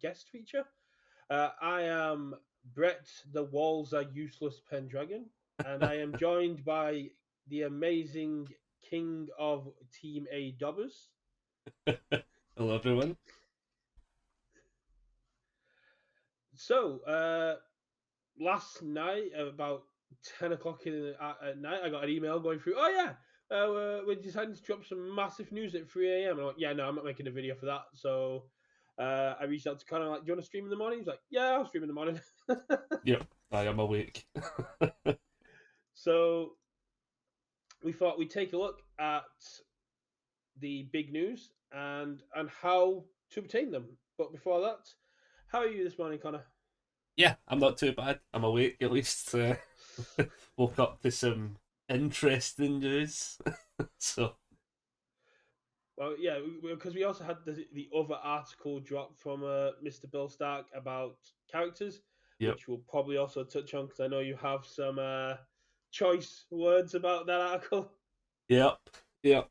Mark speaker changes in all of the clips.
Speaker 1: guest feature. I am Brett, the Walls Are Useless Pendragon, and I am joined by the amazing King of Team A Dobbers.
Speaker 2: Hello, everyone.
Speaker 1: So, last night, about 10 o'clock at night, I got an email going through, oh yeah, we're deciding to drop some massive news at 3 a.m. And I'm like, yeah, no, I'm not making a video for that. So I reached out to Connor, like, do you want to stream in the morning? He's like, yeah, I'll stream in the morning.
Speaker 2: Yep, I am awake.
Speaker 1: So we thought we'd take a look at the big news and how to obtain them. But before that, how are you this morning, Connor?
Speaker 2: Yeah, I'm not too bad. I'm awake at least. Woke up to some interesting news. So,
Speaker 1: Well, yeah, because we also had the other article drop from Mr. Bill Stark about characters,
Speaker 2: yep,
Speaker 1: which we'll probably also touch on because I know you have some choice words about that article.
Speaker 2: yep, yep.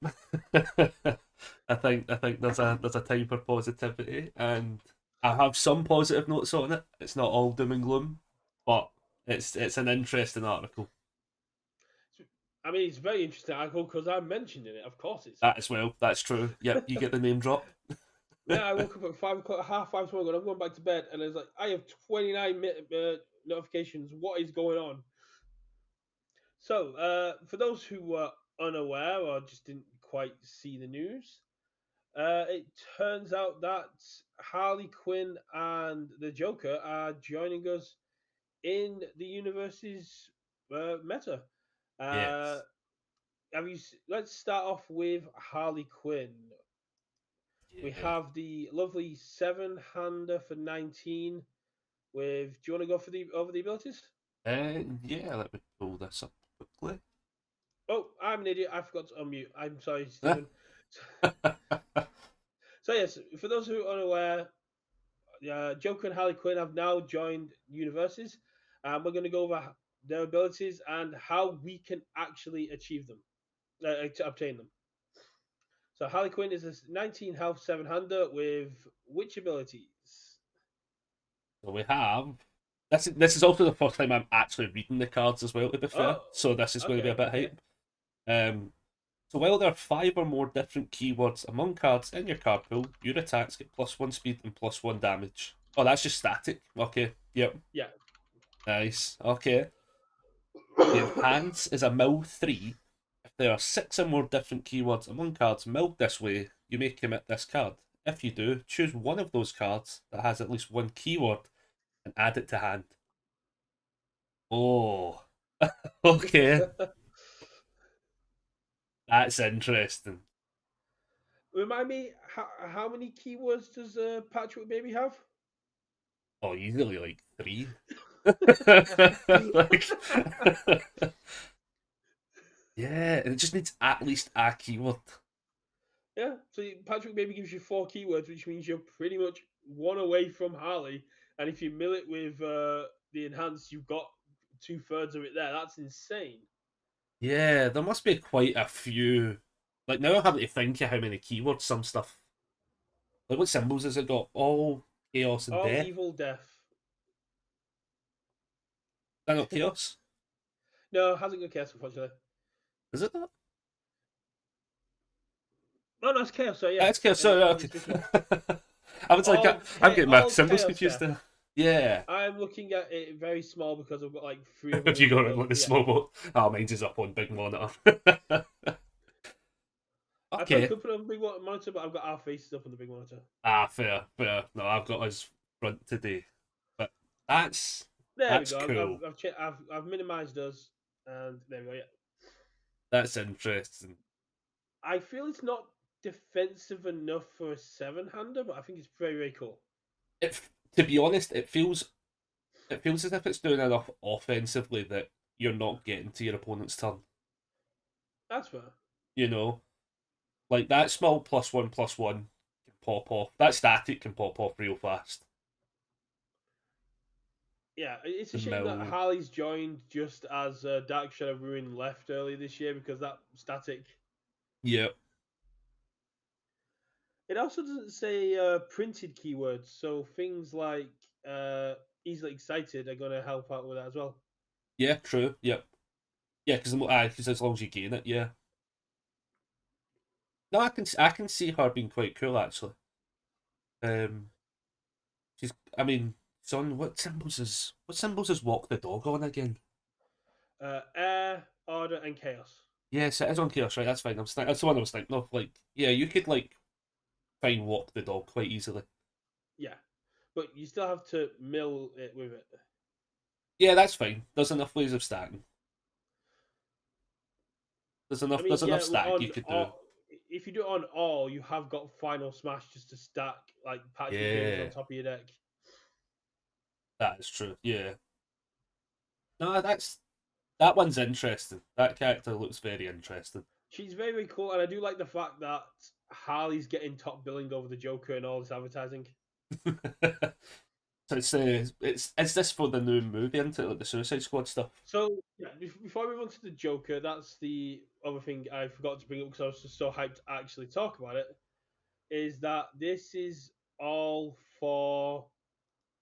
Speaker 2: I think there's a time for positivity, and I have some positive notes on it. It's not all doom and gloom, but it's an interesting article.
Speaker 1: I mean, it's a very interesting article because I mentioned in it. Of course, it's
Speaker 2: That as well. That's true. Yep, you get the name drop.
Speaker 1: yeah. I woke up at 5 o'clock, half five tomorrow, and I'm going back to bed, and it's like I have 29 notifications. What is going on? So, for those who were unaware or just didn't quite see the news, it turns out that Harley Quinn and the Joker are joining us in the Universus meta. Uh,
Speaker 2: Yes.
Speaker 1: let's start off with Harley Quinn. We
Speaker 2: Yeah.
Speaker 1: have the lovely seven hander for 19. With do you want to go for the over the abilities?
Speaker 2: Yeah, let me pull this up quickly.
Speaker 1: Oh, I'm an idiot. I forgot to unmute. I'm sorry, Stephen. So yes, for those who are unaware, Joker and Harley Quinn have now joined Universes, and we're going to go over their abilities and how we can actually achieve them, to obtain them. So Harley Quinn is a 19 health 700 with which abilities?
Speaker 2: So we have this is also the first time I'm actually reading the cards as well, to be fair.
Speaker 1: Oh,
Speaker 2: So this is going to be a
Speaker 1: okay,
Speaker 2: bit
Speaker 1: okay.
Speaker 2: hype. Um, so while there are five or more different keywords among cards in your card pool, your attacks get +1 speed and +1 damage. Oh, that's just static. Okay. Yep.
Speaker 1: Yeah.
Speaker 2: Nice. Okay. The enhance is a mill 3. If there are six or more different keywords among cards milled this way, you may commit this card. If you do, choose one of those cards that has at least one keyword and add it to hand. Oh, okay. That's interesting.
Speaker 1: Remind me, how many keywords does Patchwork Baby have?
Speaker 2: Oh, easily like three. Like, yeah, and it just needs at least a keyword.
Speaker 1: Yeah, so Patrick maybe gives you four keywords, which means you're pretty much one away from Harley. And if you mill it with the enhanced, you've got 2/3 of it there. That's insane.
Speaker 2: Yeah, there must be quite a few. Like now, I'm having to think of how many keywords some stuff. Like what symbols has it got? All chaos and
Speaker 1: All
Speaker 2: death. Is
Speaker 1: evil death.
Speaker 2: that not chaos?
Speaker 1: No, hasn't got chaos, unfortunately.
Speaker 2: Is it not?
Speaker 1: No, no, it's chaos. So yeah,
Speaker 2: It's chaos. Sorry,
Speaker 1: he's
Speaker 2: okay.
Speaker 1: just chaos.
Speaker 2: I was like, I'm getting my
Speaker 1: All
Speaker 2: symbols
Speaker 1: chaos
Speaker 2: confused
Speaker 1: death.
Speaker 2: there. Yeah.
Speaker 1: I'm looking at it very small because I've got like three of them
Speaker 2: Have you got
Speaker 1: opened
Speaker 2: it
Speaker 1: up.
Speaker 2: like the
Speaker 1: Yeah,
Speaker 2: small boat? Oh, mine's is up on big monitor.
Speaker 1: I probably
Speaker 2: Okay.
Speaker 1: could put it on the big monitor, but I've got our faces up on the big monitor.
Speaker 2: Ah, fair, fair. No, I've got his front today, but that's
Speaker 1: There we
Speaker 2: that's
Speaker 1: go.
Speaker 2: cool.
Speaker 1: I've minimized us, and there we go. Yeah.
Speaker 2: That's interesting.
Speaker 1: I feel it's not defensive enough for a seven-hander, but I think it's very, very cool.
Speaker 2: It, to be honest, it feels as if it's doing enough offensively that you're not getting to your opponent's turn.
Speaker 1: That's fair.
Speaker 2: You know, like that small +1/+1 can pop off. That static can pop off real fast.
Speaker 1: Yeah, it's a
Speaker 2: The
Speaker 1: shame that
Speaker 2: mill.
Speaker 1: Harley's joined just as Dark Shadow Ruin left early this year because that static.
Speaker 2: Yep.
Speaker 1: It also doesn't say printed keywords, so things like uh, easily excited are going to help out with that as well.
Speaker 2: Yeah, true. Yep. Yeah, because as long as you gain it, yeah. No, I can see her being quite cool actually. Um, she's I mean, son, what symbols is walk the dog on again?
Speaker 1: Air, order, and chaos.
Speaker 2: Yes, it is on chaos, right? That's fine. That's the one I was thinking of. Like, yeah, you could like find walk the dog quite easily.
Speaker 1: Yeah, but you still have to mill it with it.
Speaker 2: Yeah, that's fine. There's enough ways of stacking.
Speaker 1: I
Speaker 2: There's
Speaker 1: mean,
Speaker 2: enough
Speaker 1: yeah,
Speaker 2: stack you could do.
Speaker 1: if you do it on all, you have got final smash just to stack like party favors on
Speaker 2: Yeah,
Speaker 1: top of your deck.
Speaker 2: that is true. Yeah. No, that one's interesting. That character looks very interesting.
Speaker 1: She's very, very cool, and I do like the fact that Harley's getting top billing over the Joker and all this advertising.
Speaker 2: So it's this for the new movie, isn't it? Like the Suicide Squad stuff.
Speaker 1: So yeah, before we move on to the Joker, that's the other thing I forgot to bring up because I was just so hyped to actually talk about it. Is that this is all for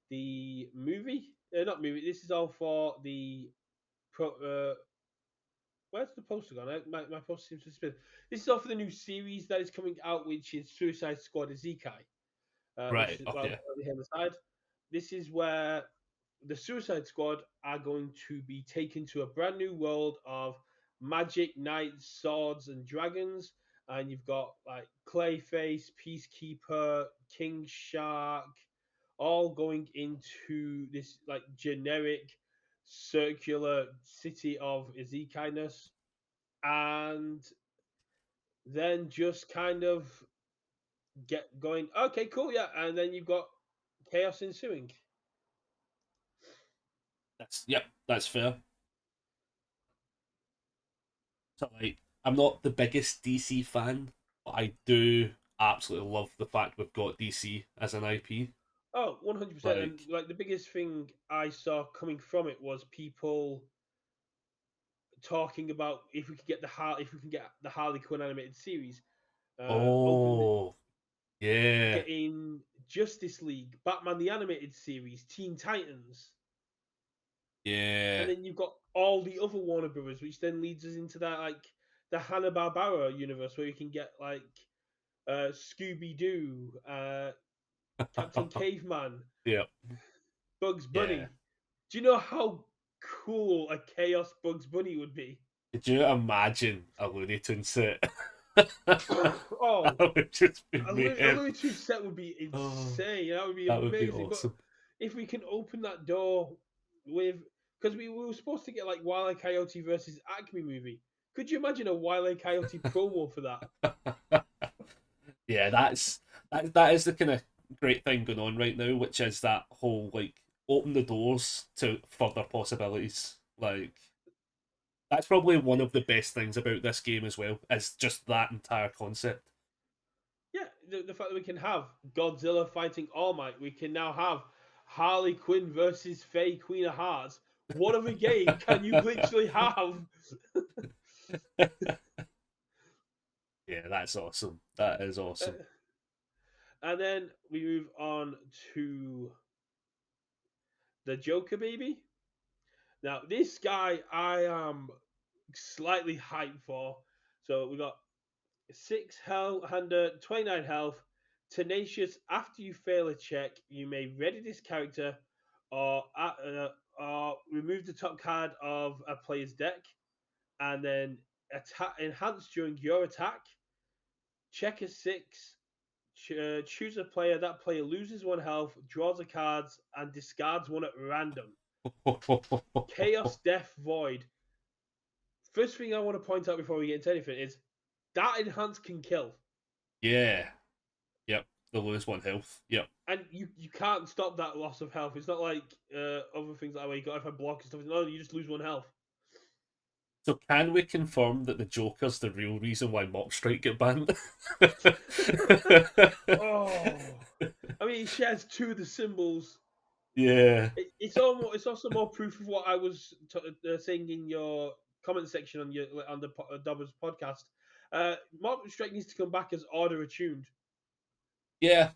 Speaker 1: the movie? Not movie. This is all for the pro. Where's the poster gone? My poster seems to spin. This is all for the new series that is coming out, which is Suicide Squad Isekai, which
Speaker 2: Right.
Speaker 1: is well
Speaker 2: Okay.
Speaker 1: here on the side. This is where the Suicide Squad are going to be taken to a brand new world of magic, knights, swords, and dragons. And you've got like Clayface, Peacekeeper, King Shark, all going into this like generic circular city of Isekai-ness, and then just kind of get going. Okay, cool, yeah, and then you've got chaos ensuing.
Speaker 2: That's fair. So like, I'm not the biggest DC fan, but I do absolutely love the fact we've got DC as an IP.
Speaker 1: Oh, 100%. And
Speaker 2: Like,
Speaker 1: like the biggest thing I saw coming from it was people talking about if we can get the Harley Quinn animated series, open
Speaker 2: oh yeah,
Speaker 1: getting Justice League, Batman the animated series, Teen Titans, and
Speaker 2: yeah.
Speaker 1: then you've got all the other Warner Brothers, which then leads us into that like the Hanna Barbera universe where you can get like Scooby Doo, Captain Caveman,
Speaker 2: Yeah,
Speaker 1: Bugs
Speaker 2: yeah.
Speaker 1: Bunny. Do you know how cool a Chaos Bugs Bunny would be?
Speaker 2: Could you imagine a Looney Tunes set? That
Speaker 1: Oh,
Speaker 2: would just be
Speaker 1: a
Speaker 2: mayhem.
Speaker 1: Looney Tunes set would be
Speaker 2: Oh,
Speaker 1: insane. That would be
Speaker 2: that would be
Speaker 1: amazing. But
Speaker 2: awesome.
Speaker 1: if we can open that door with, because we were supposed to get like Wile E. Coyote versus Acme movie. Could you imagine a Wile E. Coyote promo for that?
Speaker 2: Yeah, that is the kind of great thing going on right now, which is that whole like open the doors to further possibilities. Like that's probably one of the best things about this game as well, is just that entire concept.
Speaker 1: Yeah, the fact that we can have Godzilla fighting All Might, we can now have Harley Quinn versus Faye Queen of Hearts. What other game can you literally have?
Speaker 2: Yeah, that's awesome. That is awesome.
Speaker 1: And then we move on to the Joker baby. Now, this guy I am slightly hyped for. So we got 29 health. Tenacious. After you fail a check, you may ready this character or remove the top card of a player's deck, and then attack enhance during your attack. Check a six. Choose a player. That player loses one health, draws a card, and discards one at random. Chaos, Death, Void. First thing I want to point out before we get into anything is that enhance can kill,
Speaker 2: Yeah. Yep. They lose one health. Yep.
Speaker 1: and you can't stop that loss of health. It's not like other things like where you got if I block and stuff. No, you just lose one health.
Speaker 2: So can we confirm that the Joker's the real reason why Mock Strike get banned?
Speaker 1: Oh, I mean, he shares two of the symbols.
Speaker 2: Yeah.
Speaker 1: It's also more proof of what I was saying in your comment section on the Dobbers podcast. Mark Strike needs to come back as order attuned.
Speaker 2: Yeah,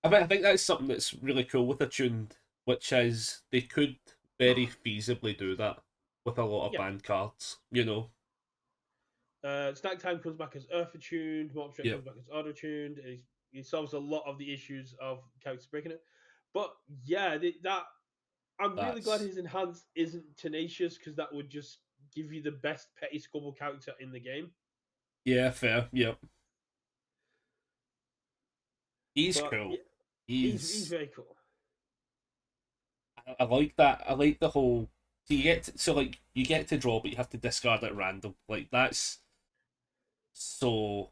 Speaker 2: I think that's something that's really cool with Attuned, which is they could very feasibly do that with a lot of
Speaker 1: Yeah.
Speaker 2: banned cards. You know.
Speaker 1: Snack Time comes back as Earth attuned, Morph Strike
Speaker 2: Yep.
Speaker 1: comes back as Auto tuned. It solves a lot of the issues of characters breaking it. But yeah, that I'm really glad
Speaker 2: That's
Speaker 1: his enhance isn't tenacious because that would just give you the best petty squabble character in the game.
Speaker 2: yeah, fair. Yep. He's
Speaker 1: But
Speaker 2: cool.
Speaker 1: yeah, he's
Speaker 2: He's
Speaker 1: very cool.
Speaker 2: I like that. I like the whole. So you get to draw, but you have to discard at random. Like that's so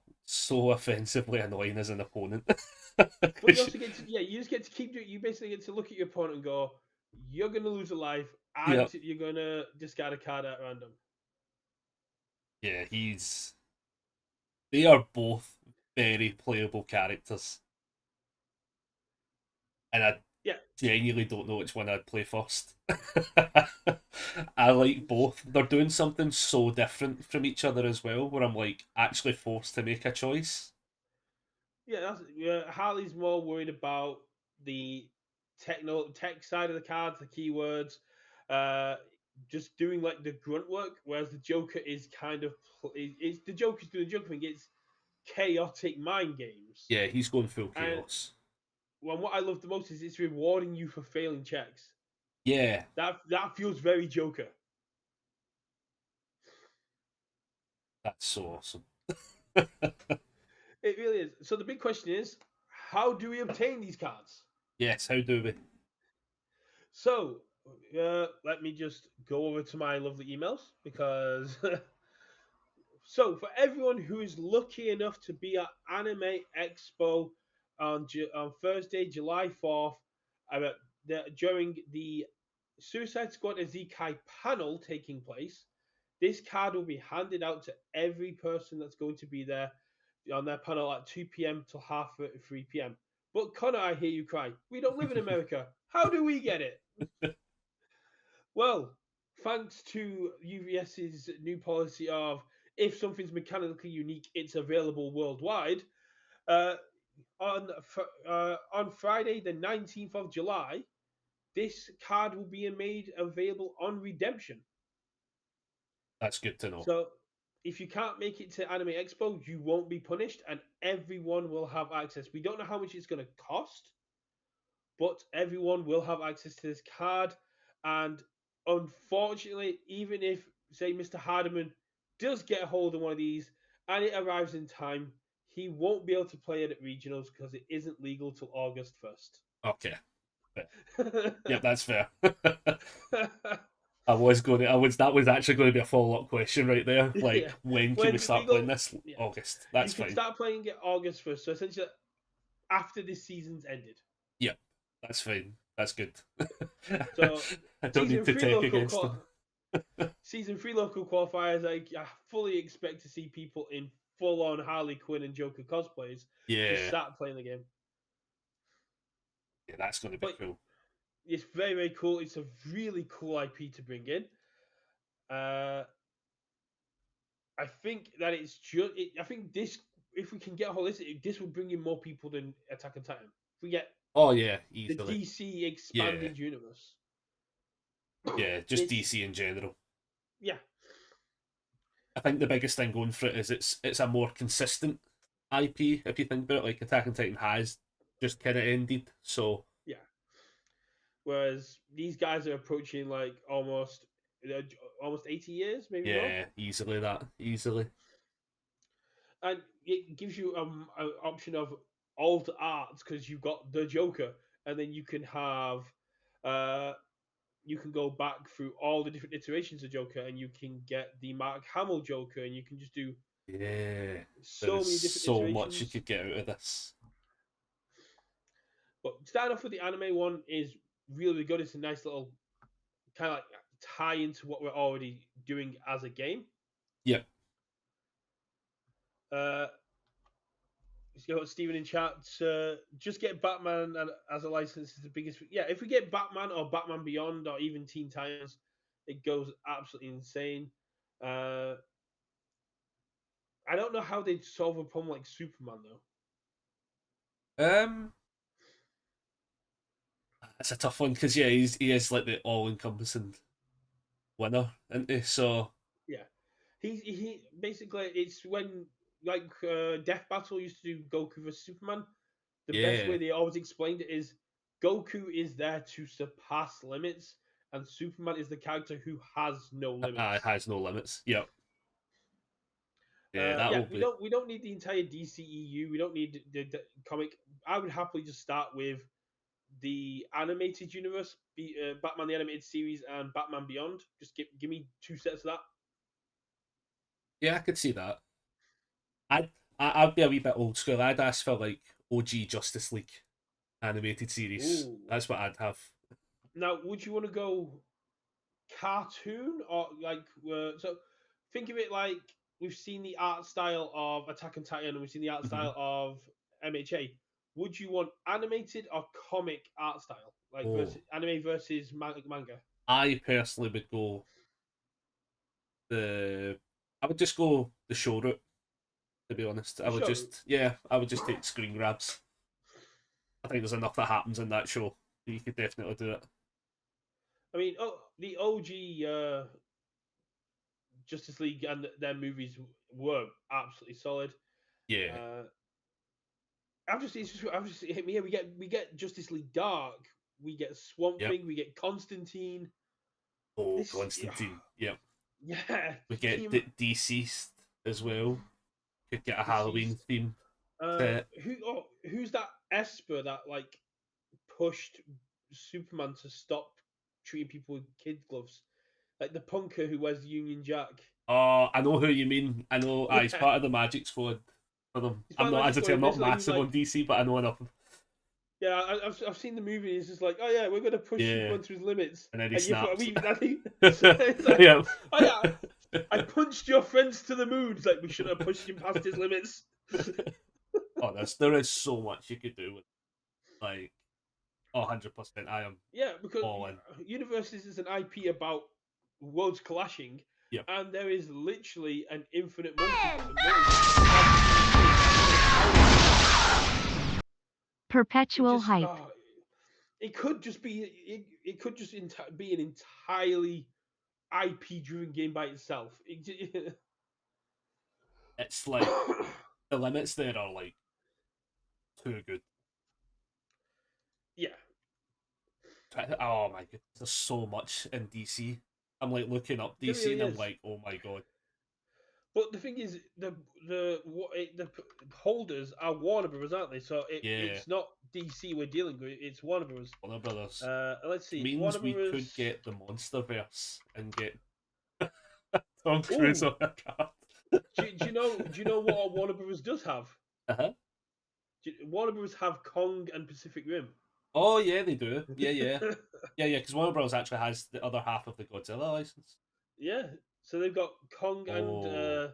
Speaker 2: offensively annoying as an opponent.
Speaker 1: But you
Speaker 2: 'Cause
Speaker 1: also get to you just get to keep doing. You basically get to look at your opponent and go, you're gonna lose a life,
Speaker 2: yeah,
Speaker 1: and you're gonna discard a card at random.
Speaker 2: yeah, he's. They are both very playable characters, and I
Speaker 1: Yeah,
Speaker 2: genuinely don't know which one I'd play first. I like both. They're doing something so different from each other as well, where I'm like actually forced to make a choice.
Speaker 1: yeah. Harley's more worried about the tech side of the cards, the keywords, uh, just doing like the grunt work, whereas the Joker is kind of it's the Joker's doing the Joker thing. It's chaotic mind games,
Speaker 2: Yeah, he's going full
Speaker 1: and
Speaker 2: chaos.
Speaker 1: well, what I love the most is it's rewarding you for failing checks.
Speaker 2: Yeah,
Speaker 1: That feels very Joker.
Speaker 2: that's so awesome.
Speaker 1: It really is. So the big question is, how do we obtain these cards?
Speaker 2: Yes, how do we?
Speaker 1: So let me just go over to my lovely emails because so for everyone who is lucky enough to be at Anime Expo on Thursday, July 4th, uh, during the Suicide Squad and Zekai panel taking place, this card will be handed out to every person that's going to be there on their panel at 2 p.m. till half 3 p.m. But Connor, I hear you cry. We don't live in America. How do we get it? Well, thanks to UVS's new policy of if something's mechanically unique, it's available worldwide. Uh, on Friday, the 19th of July, this card will be made available on redemption.
Speaker 2: That's good to know.
Speaker 1: So if you can't make it to Anime Expo, you won't be punished, and everyone will have access. We don't know how much it's going to cost, but everyone will have access to this card. And unfortunately, even if, say, Mr. Hardiman does get a hold of one of these and it arrives in time, he won't be able to play it at regionals because it isn't legal till August 1st.
Speaker 2: Okay, fair. Yep, that's fair. I was going to. I was. That was actually going to be a follow up question right there.
Speaker 1: Yeah.
Speaker 2: Like, when can we
Speaker 1: When's it
Speaker 2: start playing
Speaker 1: legal?
Speaker 2: this?
Speaker 1: Yeah.
Speaker 2: August.
Speaker 1: You
Speaker 2: That's
Speaker 1: can
Speaker 2: fine.
Speaker 1: start playing it August 1st. So essentially, after this season's ended.
Speaker 2: Yep, that's fine. That's good.
Speaker 1: So
Speaker 2: I don't need
Speaker 1: season
Speaker 2: to
Speaker 1: three
Speaker 2: take
Speaker 1: local
Speaker 2: against
Speaker 1: qual-
Speaker 2: them.
Speaker 1: season 3 local qualifiers, I fully expect to see people in full on Harley Quinn and Joker cosplays just
Speaker 2: Yeah,
Speaker 1: start playing the game.
Speaker 2: yeah, that's going to be
Speaker 1: But
Speaker 2: cool.
Speaker 1: it's very, very cool. It's a really cool IP to bring in. Uh, I think that it's just. I think this, if we can get a hold of this will bring in more people than Attack on Titan. If we get
Speaker 2: Oh yeah,
Speaker 1: the
Speaker 2: easily.
Speaker 1: DC
Speaker 2: Yeah,
Speaker 1: expanded universe,
Speaker 2: yeah, just
Speaker 1: this,
Speaker 2: DC in general.
Speaker 1: yeah,
Speaker 2: I think the biggest thing going for it is it's a more consistent IP. If you think about it, like Attack on Titan has just kind of ended, so
Speaker 1: yeah. Whereas these guys are approaching like uh, almost 80 years, maybe more.
Speaker 2: yeah, easily that easily.
Speaker 1: And it gives you an option of alt arts because you've got the Joker, and then you can have uh, you can go back through all the different iterations of Joker, and you can get the Mark Hamill Joker, and you can just do
Speaker 2: Yeah, there
Speaker 1: so
Speaker 2: is
Speaker 1: many different
Speaker 2: so much you
Speaker 1: iterations.
Speaker 2: could get out of this.
Speaker 1: But starting off with the anime one is really good. It's a nice little kind of like tie into what we're already doing as a game.
Speaker 2: Yep.
Speaker 1: Uh, you got Steven in chat. Just get Batman as a license is the biggest. Yeah, if we get Batman or Batman Beyond or even Teen Titans, it goes absolutely insane. Uh, I don't know how they'd solve a problem like Superman though.
Speaker 2: Um, it's a tough one because yeah, he is like the all encompassing winner, isn't he? So
Speaker 1: Yeah, he basically it's when like Death Battle used to do Goku versus Superman. The best way
Speaker 2: yeah,
Speaker 1: they always explained it is Goku is there to surpass limits, and Superman is the character who has no
Speaker 2: it
Speaker 1: limits.
Speaker 2: has no limits. Yep. Yeah, that
Speaker 1: Yeah,
Speaker 2: will be.
Speaker 1: we don't need the entire DCEU. We don't need the comic. I would happily just start with the animated universe, Batman the animated series, and Batman Beyond. Just give me two sets of that.
Speaker 2: Yeah, I could see that. I'd I'd be a wee bit old school. I'd ask for like OG Justice League animated series.
Speaker 1: Ooh.
Speaker 2: That's what I'd have.
Speaker 1: Now, would you want to go cartoon or like so? Think of it like we've seen the art style of Attack on Titan and we've seen the art
Speaker 2: Hmm.
Speaker 1: style of MHA. Would you want animated or comic art style, like
Speaker 2: Oh,
Speaker 1: versus anime versus manga?
Speaker 2: I personally would go the. I would just go the show route. To be honest, I
Speaker 1: The
Speaker 2: would
Speaker 1: show.
Speaker 2: just I would just take screen grabs. I think there's enough that happens in that show. You could definitely do it.
Speaker 1: I mean, oh, the OG Justice League and their movies were absolutely solid.
Speaker 2: Yeah.
Speaker 1: Uh, I've just hit me here. We get Justice League Dark, we get Swamp
Speaker 2: Yep.
Speaker 1: Thing, we get Constantine.
Speaker 2: Oh,
Speaker 1: This,
Speaker 2: Constantine. Yep.
Speaker 1: yeah,
Speaker 2: We
Speaker 1: can
Speaker 2: get
Speaker 1: you,
Speaker 2: Deceased as well. Could get a Halloween
Speaker 1: deceased.
Speaker 2: theme set.
Speaker 1: Who's that Esper that like pushed Superman to stop treating people with kid gloves? Like the punker who wears the Union Jack.
Speaker 2: Oh, I know who you mean. I know. He's
Speaker 1: Yeah,
Speaker 2: part of the Magic Squad for them.
Speaker 1: he's
Speaker 2: I'm
Speaker 1: part of
Speaker 2: not,
Speaker 1: Magic
Speaker 2: as I
Speaker 1: Squad,
Speaker 2: say, I'm
Speaker 1: and
Speaker 2: not
Speaker 1: basically he's
Speaker 2: massive
Speaker 1: like,
Speaker 2: on DC, but I know enough.
Speaker 1: yeah, I've seen the movie. And it's just like, oh yeah, we're gonna push
Speaker 2: Yeah,
Speaker 1: Superman to his limits,
Speaker 2: and then he
Speaker 1: and you thought,
Speaker 2: snaps.
Speaker 1: I think, so it's like,
Speaker 2: Yeah.
Speaker 1: oh yeah, I punched your friends to the moon. It's like we shouldn't have pushed him past his limits.
Speaker 2: Oh, there is so much you could do with like 100%. I am
Speaker 1: Yeah, because
Speaker 2: all in.
Speaker 1: Universus is an IP about worlds clashing,
Speaker 2: Yep.
Speaker 1: and there is literally an infinite multiverse. It
Speaker 3: Perpetual
Speaker 1: just
Speaker 3: hype.
Speaker 1: it could just be it could just be an entirely IP driven game by itself.
Speaker 2: It's like the limits there are like too good.
Speaker 1: Yeah,
Speaker 2: Oh my god, there's so much in DC. I'm like looking up
Speaker 1: there
Speaker 2: DC
Speaker 1: really
Speaker 2: and I'm
Speaker 1: is.
Speaker 2: like, oh my god.
Speaker 1: But the thing is, the holders are Warner Brothers, aren't they? So
Speaker 2: Yeah,
Speaker 1: it's not DC we're dealing with; it's Warner Brothers.
Speaker 2: Warner Brothers.
Speaker 1: Let's
Speaker 2: Which
Speaker 1: see, Warner
Speaker 2: means we could
Speaker 1: Brothers.
Speaker 2: get the Monsterverse and get Tom Cruise
Speaker 1: Oh,
Speaker 2: on a card.
Speaker 1: do you know what Warner Brothers does have?
Speaker 2: Uh-huh.
Speaker 1: Warner Brothers have Kong and Pacific Rim.
Speaker 2: Oh yeah, they do. Yeah, yeah. Yeah, because Warner Bros. Actually has the other half of the Godzilla license.
Speaker 1: Yeah, so they've got Kong and
Speaker 2: Oh,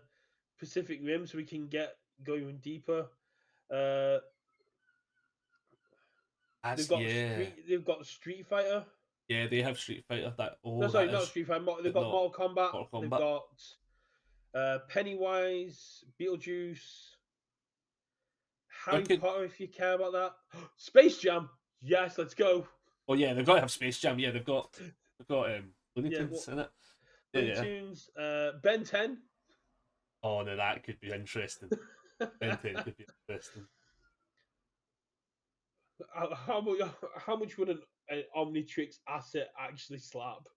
Speaker 1: Pacific Rim, so we can get going deeper. Uh,
Speaker 2: that's yeah,
Speaker 1: They've got Street Fighter.
Speaker 2: yeah. They have Street Fighter. That
Speaker 1: No,
Speaker 2: oh,
Speaker 1: sorry,
Speaker 2: that
Speaker 1: not
Speaker 2: is
Speaker 1: Street Fighter. They've got
Speaker 2: not
Speaker 1: Mortal Kombat.
Speaker 2: Mortal
Speaker 1: They've
Speaker 2: Kombat.
Speaker 1: got Pennywise, Beetlejuice,
Speaker 2: I
Speaker 1: Harry
Speaker 2: could.
Speaker 1: Potter. If you care about that, Space Jam. Yes, let's go.
Speaker 2: Oh yeah, they've got to have Space Jam. Yeah, they've got Looney
Speaker 1: Yeah,
Speaker 2: Tunes in it. Yeah,
Speaker 1: Looney
Speaker 2: yeah.
Speaker 1: Tunes, Ben 10.
Speaker 2: Oh no, that could be interesting. Ben 10 could be interesting.
Speaker 1: how much? How much would an Omnitrix asset actually slap?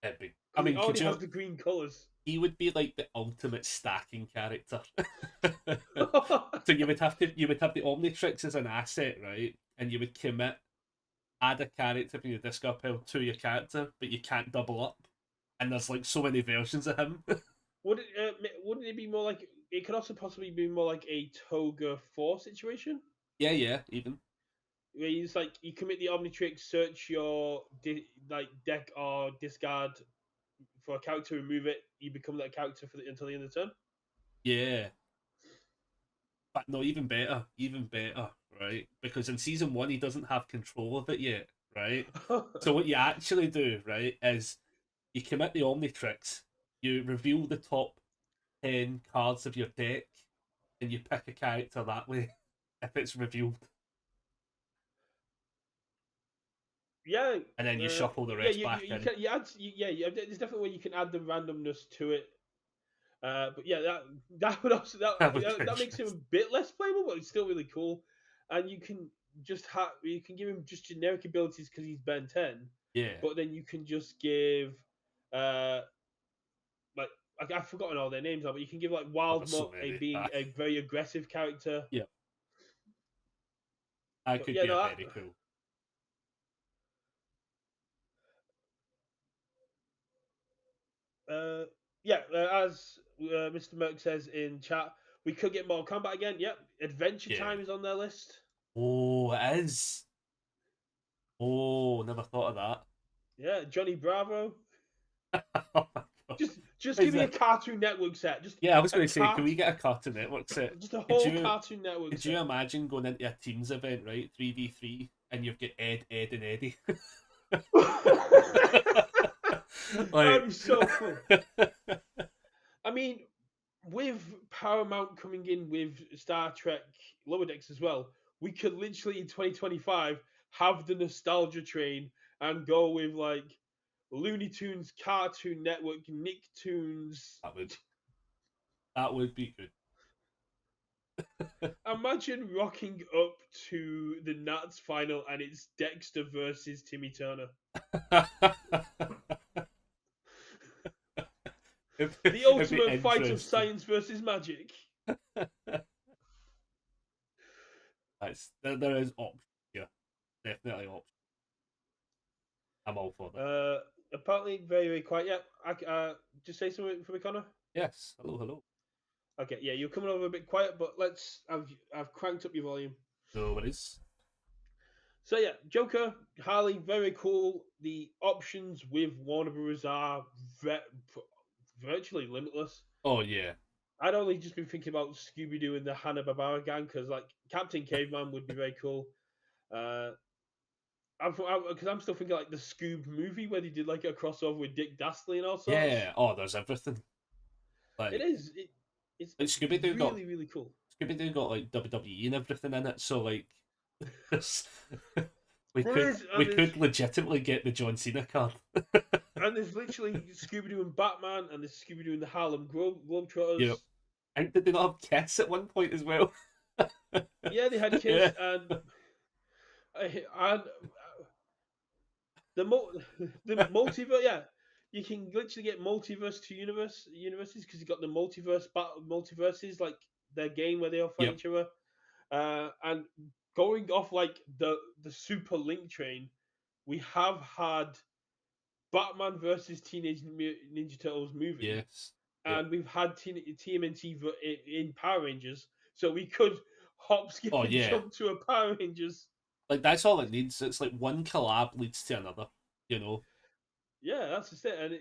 Speaker 2: Epic. I
Speaker 1: Because it
Speaker 2: mean, could
Speaker 1: already
Speaker 2: you?
Speaker 1: has the green colors.
Speaker 2: He would be like the ultimate stacking character. So you would have the Omnitrix as an asset, right? And you would add a character from your discard pile to your character, but you can't double up. And there's like so many versions of him.
Speaker 1: Wouldn't it be more like it could also possibly be more like a Toga 4 situation?
Speaker 2: Yeah, yeah, even.
Speaker 1: Where you just like you commit the Omnitrix, search your like deck or discard for a character, remove it, you become that character until the end of the turn.
Speaker 2: Yeah. But no, even better, right? Because in season one he doesn't have control of it yet, right? So what you actually do, right, is you commit the Omnitrix, you reveal the top 10 cards of your deck, and you pick a character that way. if it's revealed,
Speaker 1: Yeah,
Speaker 2: and then you shuffle the
Speaker 1: yeah,
Speaker 2: rest back
Speaker 1: you
Speaker 2: in.
Speaker 1: can you add there's definitely where you can add the randomness to it. But yeah, that would also
Speaker 2: That would be
Speaker 1: that makes him a
Speaker 2: interesting.
Speaker 1: bit less playable, but it's still really cool. And you can you can give him just generic abilities because he's Ben 10,
Speaker 2: Yeah.
Speaker 1: but then you can just give uh like I've forgotten all their names now, but you can give like
Speaker 2: Oh, there's so
Speaker 1: A
Speaker 2: many.
Speaker 1: being a very aggressive character.
Speaker 2: Yeah, that
Speaker 1: But
Speaker 2: could
Speaker 1: yeah,
Speaker 2: be a
Speaker 1: no,
Speaker 2: very cool.
Speaker 1: yeah, as Mr. Merck says in chat, we could get Mortal Kombat again. Yep, Adventure
Speaker 2: Yeah.
Speaker 1: Time is on their list.
Speaker 2: Oh, it is. Oh, never thought of
Speaker 1: Yeah, Johnny Bravo.
Speaker 2: that. Oh my god.
Speaker 1: Just
Speaker 2: Is
Speaker 1: give me a
Speaker 2: that?
Speaker 1: Cartoon Network set. Just
Speaker 2: Yeah, I was
Speaker 1: a
Speaker 2: going to say, can
Speaker 1: cart,
Speaker 2: we get a Cartoon Network set?
Speaker 1: just a
Speaker 2: Could
Speaker 1: whole
Speaker 2: you
Speaker 1: Cartoon Network
Speaker 2: could you
Speaker 1: set.
Speaker 2: imagine going into a teams event, right? 3v3, and you've got Ed, and Eddie.
Speaker 1: That'd
Speaker 2: Like,
Speaker 1: be so fun. I mean, with Paramount coming in with Star Trek Lower Decks as well, we could literally in 2025 have the nostalgia train and go with like Looney Tunes, Cartoon Network, Nicktoons.
Speaker 2: that would that would be
Speaker 1: Imagine rocking up to the Nats final and it's Dexter versus Timmy Turner.
Speaker 2: good.
Speaker 1: The
Speaker 2: It'd be
Speaker 1: ultimate fight of
Speaker 2: interesting.
Speaker 1: science versus magic.
Speaker 2: There is options here, definitely options. I'm all for that.
Speaker 1: Apparently very, very quiet. Yeah, just say something for me, Connor.
Speaker 2: Yes, hello, hello.
Speaker 1: Okay, yeah, you're coming over a bit quiet, but I've cranked up your volume.
Speaker 2: No worries.
Speaker 1: So yeah, Joker, Harley, very cool. The options with Warner Bros. Are virtually limitless.
Speaker 2: Oh yeah,
Speaker 1: I'd only just been thinking about Scooby Doo and the Hanna Barbera gang because like Captain Caveman would be very cool. Uh, because I'm still thinking like the Scoob movie where they did like a crossover with Dick Dastly and all sorts.
Speaker 2: yeah. Oh, there's everything.
Speaker 1: It
Speaker 2: Like,
Speaker 1: is. It's
Speaker 2: like Scooby Doo got
Speaker 1: really, really cool.
Speaker 2: Scooby Doo got like WWE and everything in it. So like, this,
Speaker 1: There is,
Speaker 2: we could legitimately get the John Cena card.
Speaker 1: and there's literally Scooby Doo and Batman, and there's Scooby Doo and the Harlem
Speaker 2: You
Speaker 1: Globetrotters.
Speaker 2: know, and did they not have Kiss at one point as well?
Speaker 1: Yeah, they had
Speaker 2: Yeah.
Speaker 1: Kiss and the the multiverse. Yeah, you can literally get multiverse to universes because you got the multiverses like their game where they all fight
Speaker 2: Yep.
Speaker 1: each other. And going off like the super link train, we have had Batman versus Teenage Ninja Turtles movie,
Speaker 2: Yes. Yep.
Speaker 1: and we've had TMNT in Power Rangers, so we could hop, skip,
Speaker 2: Oh
Speaker 1: and
Speaker 2: yeah.
Speaker 1: jump to a Power Rangers.
Speaker 2: Like that's all it needs. It's like one collab leads to another. You know.
Speaker 1: Yeah, that's just it. And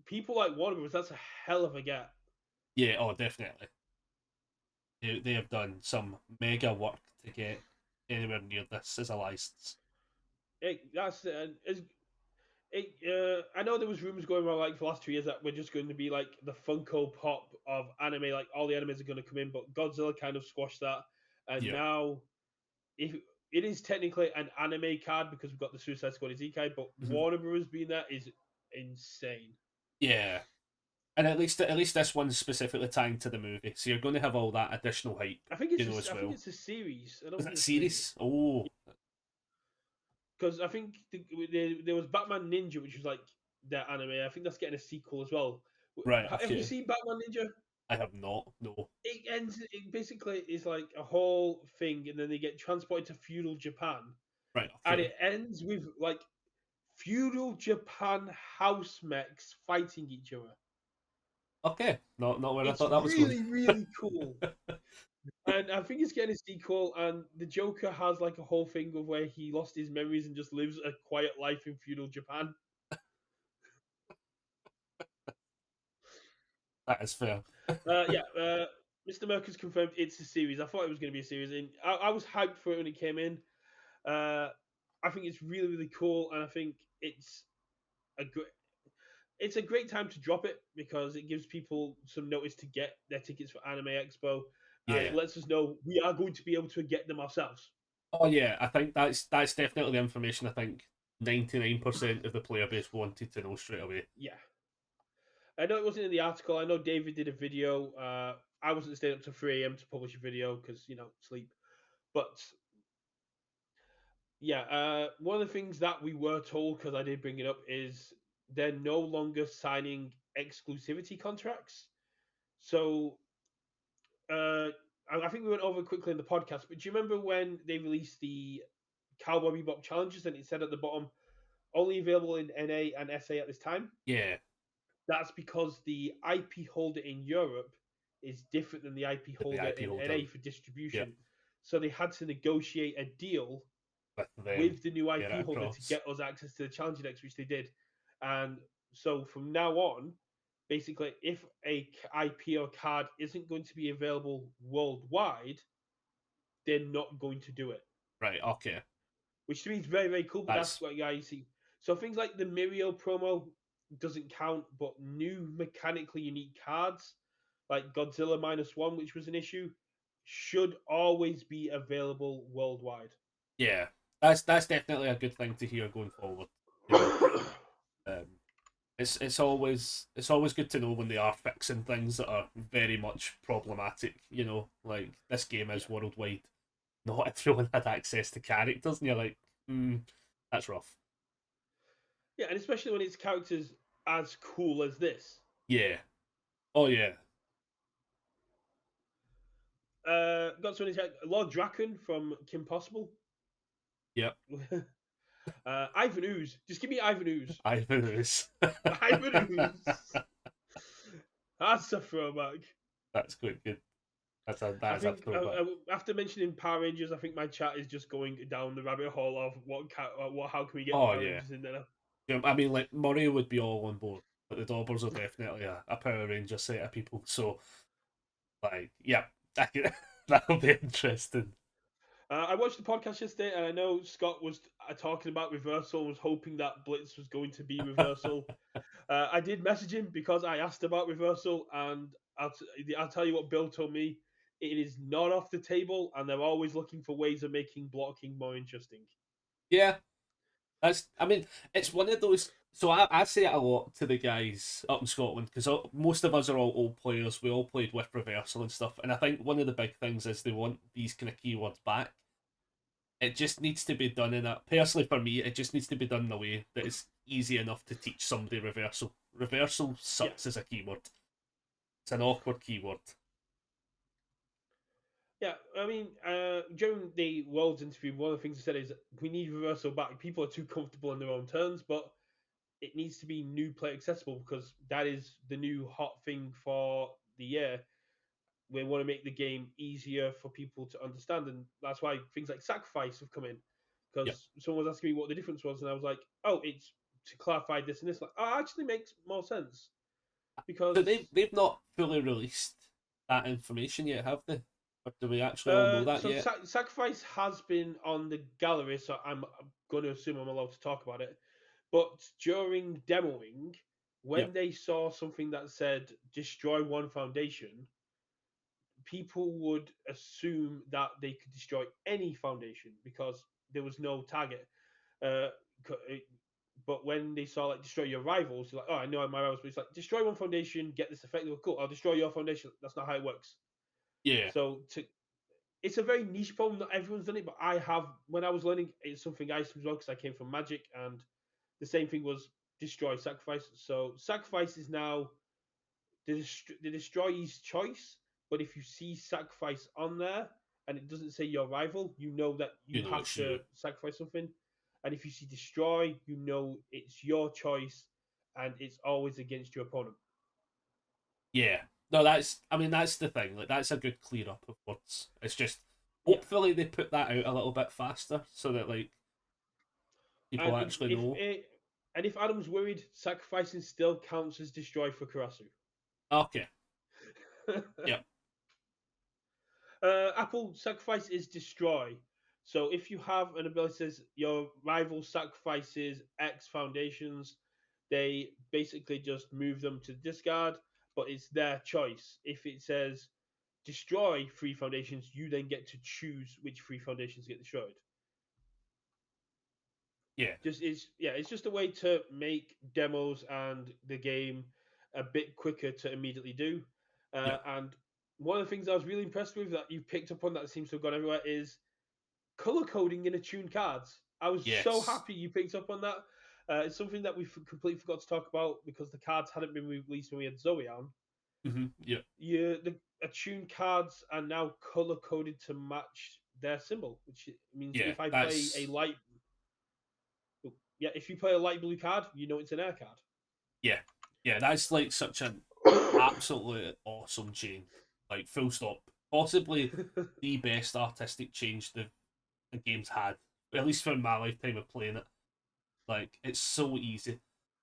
Speaker 1: people like Warner Bros. That's a hell of a get.
Speaker 2: Yeah. Oh, definitely. They have done some mega work to get anywhere near this as a license.
Speaker 1: That's and I know there was rumors going around like for the last 2 years that we're just going to be like the Funko Pop of anime, like all the animes are going to come in, but Godzilla kind of squashed that, and
Speaker 2: Yeah.
Speaker 1: now if it is technically an anime card because we've got the Suicide Squad Isekai, but
Speaker 2: Mhm.
Speaker 1: Warner Bros. Being that is insane.
Speaker 2: Yeah. And at least this one's specifically tying to the movie, so you're going to have all that additional hype,
Speaker 1: I think
Speaker 2: as
Speaker 1: I think
Speaker 2: well.
Speaker 1: it's a series. I don't
Speaker 2: Is
Speaker 1: think
Speaker 2: that
Speaker 1: it's a movie.
Speaker 2: series? Oh,
Speaker 1: Because I think there was Batman Ninja, which was like their anime. I think that's getting a sequel as well.
Speaker 2: right.
Speaker 1: Have you
Speaker 2: Okay.
Speaker 1: seen Batman Ninja?
Speaker 2: I have not. No.
Speaker 1: It ends. It basically is like a whole thing, and then they get transported to feudal Japan,
Speaker 2: Right.
Speaker 1: and
Speaker 2: Okay.
Speaker 1: it ends with like feudal Japan house mechs fighting each other.
Speaker 2: Okay. Not where I
Speaker 1: It's
Speaker 2: thought that was going.
Speaker 1: really, really cool. And I think it's getting a sequel, and the Joker has like a whole thing of where he lost his memories and just lives a quiet life in feudal Japan.
Speaker 2: That is fair.
Speaker 1: Yeah, Mr. Merker's confirmed it's a series. I thought it was going to be a series, and I was hyped for it when it came in. Uh, I think it's really, really cool, and I think a great it's a great time to drop it because it gives people some notice to get their tickets for Anime Expo. and
Speaker 2: Yeah.
Speaker 1: it lets us know we are going to be able to get them ourselves.
Speaker 2: Oh yeah, I think that's definitely the information I think 99% of the player base wanted to know straight away.
Speaker 1: Yeah. I know it wasn't in the article. I know David did a video. I wasn't staying up to 3 a.m. to publish a video because, sleep. But yeah, one of the things that we were told, because I did bring it up, is they're no longer signing exclusivity contracts. So I think we went over quickly in the podcast, but do you remember when they released the Cowboy Bebop challenges and it said at the bottom, only available in NA and SA at this time?
Speaker 2: Yeah,
Speaker 1: That's because the IP holder in Europe is different than the IP
Speaker 2: the
Speaker 1: holder
Speaker 2: IP
Speaker 1: in
Speaker 2: holder.
Speaker 1: NA for
Speaker 2: Yeah,
Speaker 1: distribution. So they had to negotiate a deal
Speaker 2: with them,
Speaker 1: with the new
Speaker 2: get
Speaker 1: IP
Speaker 2: it
Speaker 1: holder to
Speaker 2: across.
Speaker 1: get us access to the Challenger decks, which they did. And so from now on, basically, if a IP or card isn't going to be available worldwide, they're not going to do it.
Speaker 2: Right, okay.
Speaker 1: Which to me is very, very cool. But that's
Speaker 2: That's
Speaker 1: what you see. So things like the Mirio promo doesn't count, but new mechanically unique cards like Godzilla -1, which was an issue, should always be available worldwide.
Speaker 2: yeah. That's definitely a good thing to hear going forward. You know. Um it's always good to know when they are fixing things that are very much problematic, like this game
Speaker 1: Yeah.
Speaker 2: is worldwide. Not everyone had access to characters, and you're like, that's rough.
Speaker 1: Yeah, and especially when it's characters as cool as this.
Speaker 2: Yeah. Oh yeah.
Speaker 1: Got someone in chat, Lord Draken from Kim Possible.
Speaker 2: Yep.
Speaker 1: Ivan Ooze. Just give me Ivan Ooze.
Speaker 2: Iverus.
Speaker 1: Ivan Ooze. That's a throwback.
Speaker 2: That's quite good.
Speaker 1: I
Speaker 2: That is a
Speaker 1: think
Speaker 2: throwback.
Speaker 1: after mentioning Power Rangers, I think my chat is just going down the rabbit hole of how can we get
Speaker 2: Oh
Speaker 1: Power
Speaker 2: yeah.
Speaker 1: Rangers in there?
Speaker 2: I mean, like Murray would be all on board, but the Daubers are definitely a Power Ranger set of people. So, like, yeah, that'll be interesting.
Speaker 1: I watched the podcast yesterday, and I know Scott was talking about reversal, was hoping that Blitz was going to be reversal. I did message him because I asked about reversal, and I'll tell you what Bill told me. It is not off the table, and they're always looking for ways of making blocking more interesting.
Speaker 2: Yeah, I mean, it's one of those. So I say it a lot to the guys up in Scotland because most of us are all old players. We all played with reversal and stuff, and I think one of the big things is they want these kind of keywords back. It just needs to be done in a personally for me. It just needs to be done in a way that is easy enough to teach somebody reversal. Reversal
Speaker 1: Yeah.
Speaker 2: sucks as a keyword. It's an awkward keyword.
Speaker 1: Yeah, I mean, during the Worlds interview, one of the things he said is we need reversal back. People are too comfortable in their own turns, but it needs to be new play accessible because that is the new hot thing for the year. We want to make the game easier for people to understand, and that's why things like sacrifice have come in.
Speaker 2: Yeah.
Speaker 1: Because someone was asking me what the difference was, and I was like, "Oh, it's to clarify this and this." Like, oh, it actually makes more sense
Speaker 2: So
Speaker 1: because
Speaker 2: they've not fully released that information yet, have they? Or do we actually all know that
Speaker 1: so
Speaker 2: yet?
Speaker 1: sacrifice has been on the gallery, so I'm going to assume I'm allowed to talk about it. But during demoing, when
Speaker 2: Yep.
Speaker 1: they saw something that said destroy one foundation, people would assume that they could destroy any foundation because there was no target. Uh, but when they saw like destroy your rivals, they're like, oh, I know my rivals, but it's like destroy one foundation, get this effect. Cool, I'll destroy your foundation. That's not how it works.
Speaker 2: Yeah.
Speaker 1: So it's a very niche problem. Not everyone's done it, but I have. When I was learning, it's something I used to as well because I came from Magic, and the same thing was destroy sacrifice. So sacrifice is now the destroyee's choice. But if you see sacrifice on there and it doesn't say your rival, you know that you
Speaker 2: You know
Speaker 1: have
Speaker 2: it's
Speaker 1: to
Speaker 2: you.
Speaker 1: sacrifice something. And if you see destroy, you know it's your choice and it's always against your opponent.
Speaker 2: Yeah. No, that's the thing. Like that's a good clear up of words. It's just
Speaker 1: Yeah.
Speaker 2: hopefully they put that out a little bit faster so that like people
Speaker 1: And
Speaker 2: actually know.
Speaker 1: if Adam's worried, sacrificing still counts as destroy for Karasu.
Speaker 2: Okay. Yep.
Speaker 1: Apple sacrifice is destroy. So if you have an ability that says your rival sacrifices X foundations, they basically just move them to discard, but it's their choice. If it says destroy 3 foundations, you then get to choose which 3 foundations get destroyed.
Speaker 2: Yeah.
Speaker 1: It's just a way to make demos and the game a bit quicker to immediately do.
Speaker 2: Yeah.
Speaker 1: And one of the things I was really impressed with that you picked up on that seems to have gone everywhere is color coding in attuned cards. I was so
Speaker 2: Yes.
Speaker 1: happy you picked up on that. It's something that we completely forgot to talk about because the cards hadn't been released when we had Zoe on.
Speaker 2: Yeah.
Speaker 1: The attuned cards are now color coded to match their symbol, which means
Speaker 2: Yeah.
Speaker 1: if I play a
Speaker 2: That's
Speaker 1: light, if you play a light blue card, you know it's an air card.
Speaker 2: yeah. Yeah. That's like such an absolutely awesome change. Like full stop. Possibly the best artistic change the game's had, at least for my lifetime of playing it. Like it's so easy.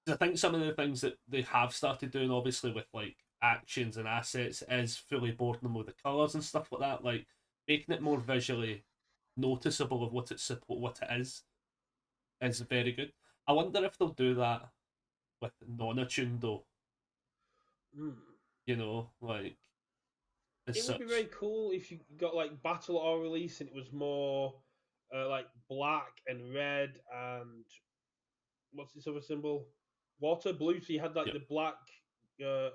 Speaker 2: I think some of the things that they have started doing, obviously with like actions and assets, is fully boarding them with the colours and stuff like that. Like making it more visually noticeable of what it is very good. I wonder if they'll do that with non-attuned though.
Speaker 1: Hmm.
Speaker 2: You know, like as
Speaker 1: It would be very
Speaker 2: such.
Speaker 1: cool if you got like battle or release and it was more like black and red and what's this other symbol? Water, blue. So you had like
Speaker 2: Yep.
Speaker 1: the uh,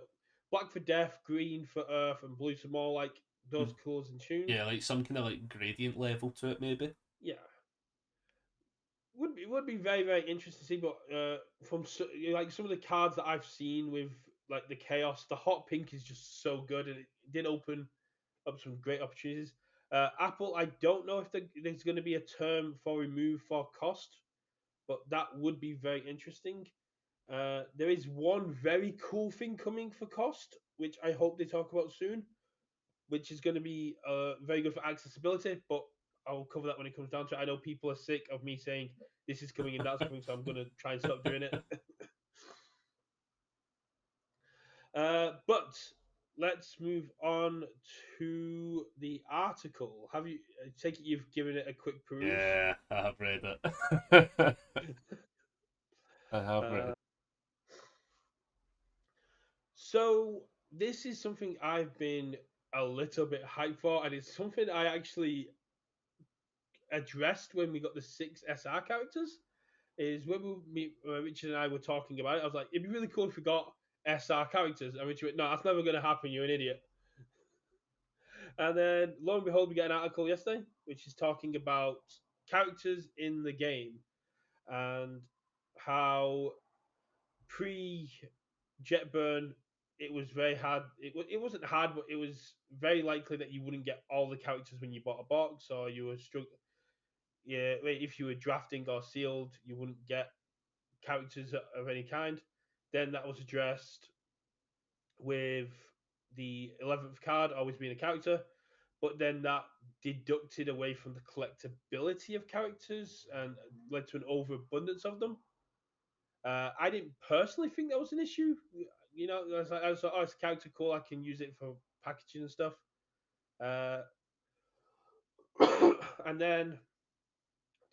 Speaker 1: black for death, green for earth, and blue. So more like those
Speaker 2: Mm.
Speaker 1: colours in tuned.
Speaker 2: Yeah, like some kind of like gradient level to it, maybe.
Speaker 1: Yeah, would be very very interesting to see. But like some of the cards that I've seen with like the chaos, the hot pink is just so good, and it did open up some great opportunities. Apple, I don't know if there's going to be a term for remove for cost, but that would be very interesting. There is one very cool thing coming for cost, which I hope they talk about soon, which is going to be very good for accessibility, but I'll cover that when it comes down to it. I know people are sick of me saying this is coming and that's coming, so I'm going to try and stop doing it. But let's move on to the article. Have you I take it you've given it a quick peruse?
Speaker 2: Yeah, I have read it. I have read
Speaker 1: Uh,
Speaker 2: it.
Speaker 1: so this is something I've been a little bit hyped for, and it's something I actually addressed when we got the 6 SR characters. Is when Richard and I were talking about it, I was like, it'd be really cool if we got SR characters, and Richard went, no, that's never going to happen. You're an idiot. And then lo and behold, we get an article yesterday which is talking about characters in the game and how pre Jetburn it was very hard. It wasn't hard, but it was very likely that you wouldn't get all the characters when you bought a box, or you were struggling. Yeah, if you were drafting or sealed, you wouldn't get characters of any kind. Then that was addressed with the 11th card always being a character, but then that deducted away from the collectability of characters and led to an overabundance of them. I didn't personally think that was an issue. You know, I was like, oh, it's a character, cool. I can use it for packaging and stuff. Uh, and then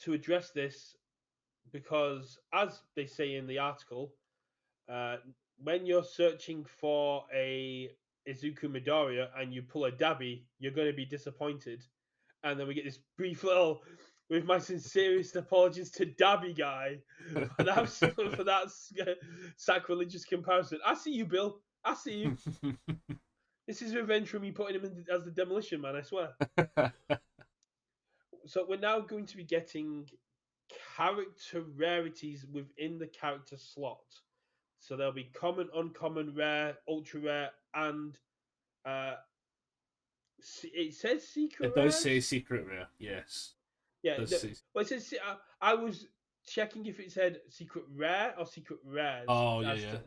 Speaker 1: to address this, because as they say in the article, uh, when you're searching for a Izuku Midoriya and you pull a Dabi, you're going to be disappointed. And then we get this brief little, with my sincerest apologies to Dabi guy for that for that sacrilegious comparison. I see you, Bill. I see you. This is revenge for me putting him in as the demolition man. I swear. So we're now going to be getting character rarities within the character slot. So there'll be common, uncommon, rare, ultra rare, and uh, it says secret
Speaker 2: It does say
Speaker 1: rares.
Speaker 2: secret rare, yes.
Speaker 1: Yeah,
Speaker 2: It does say.
Speaker 1: well, it says. I was checking if it said secret rare or secret rares
Speaker 2: Oh yeah,
Speaker 1: as
Speaker 2: yeah.
Speaker 1: to,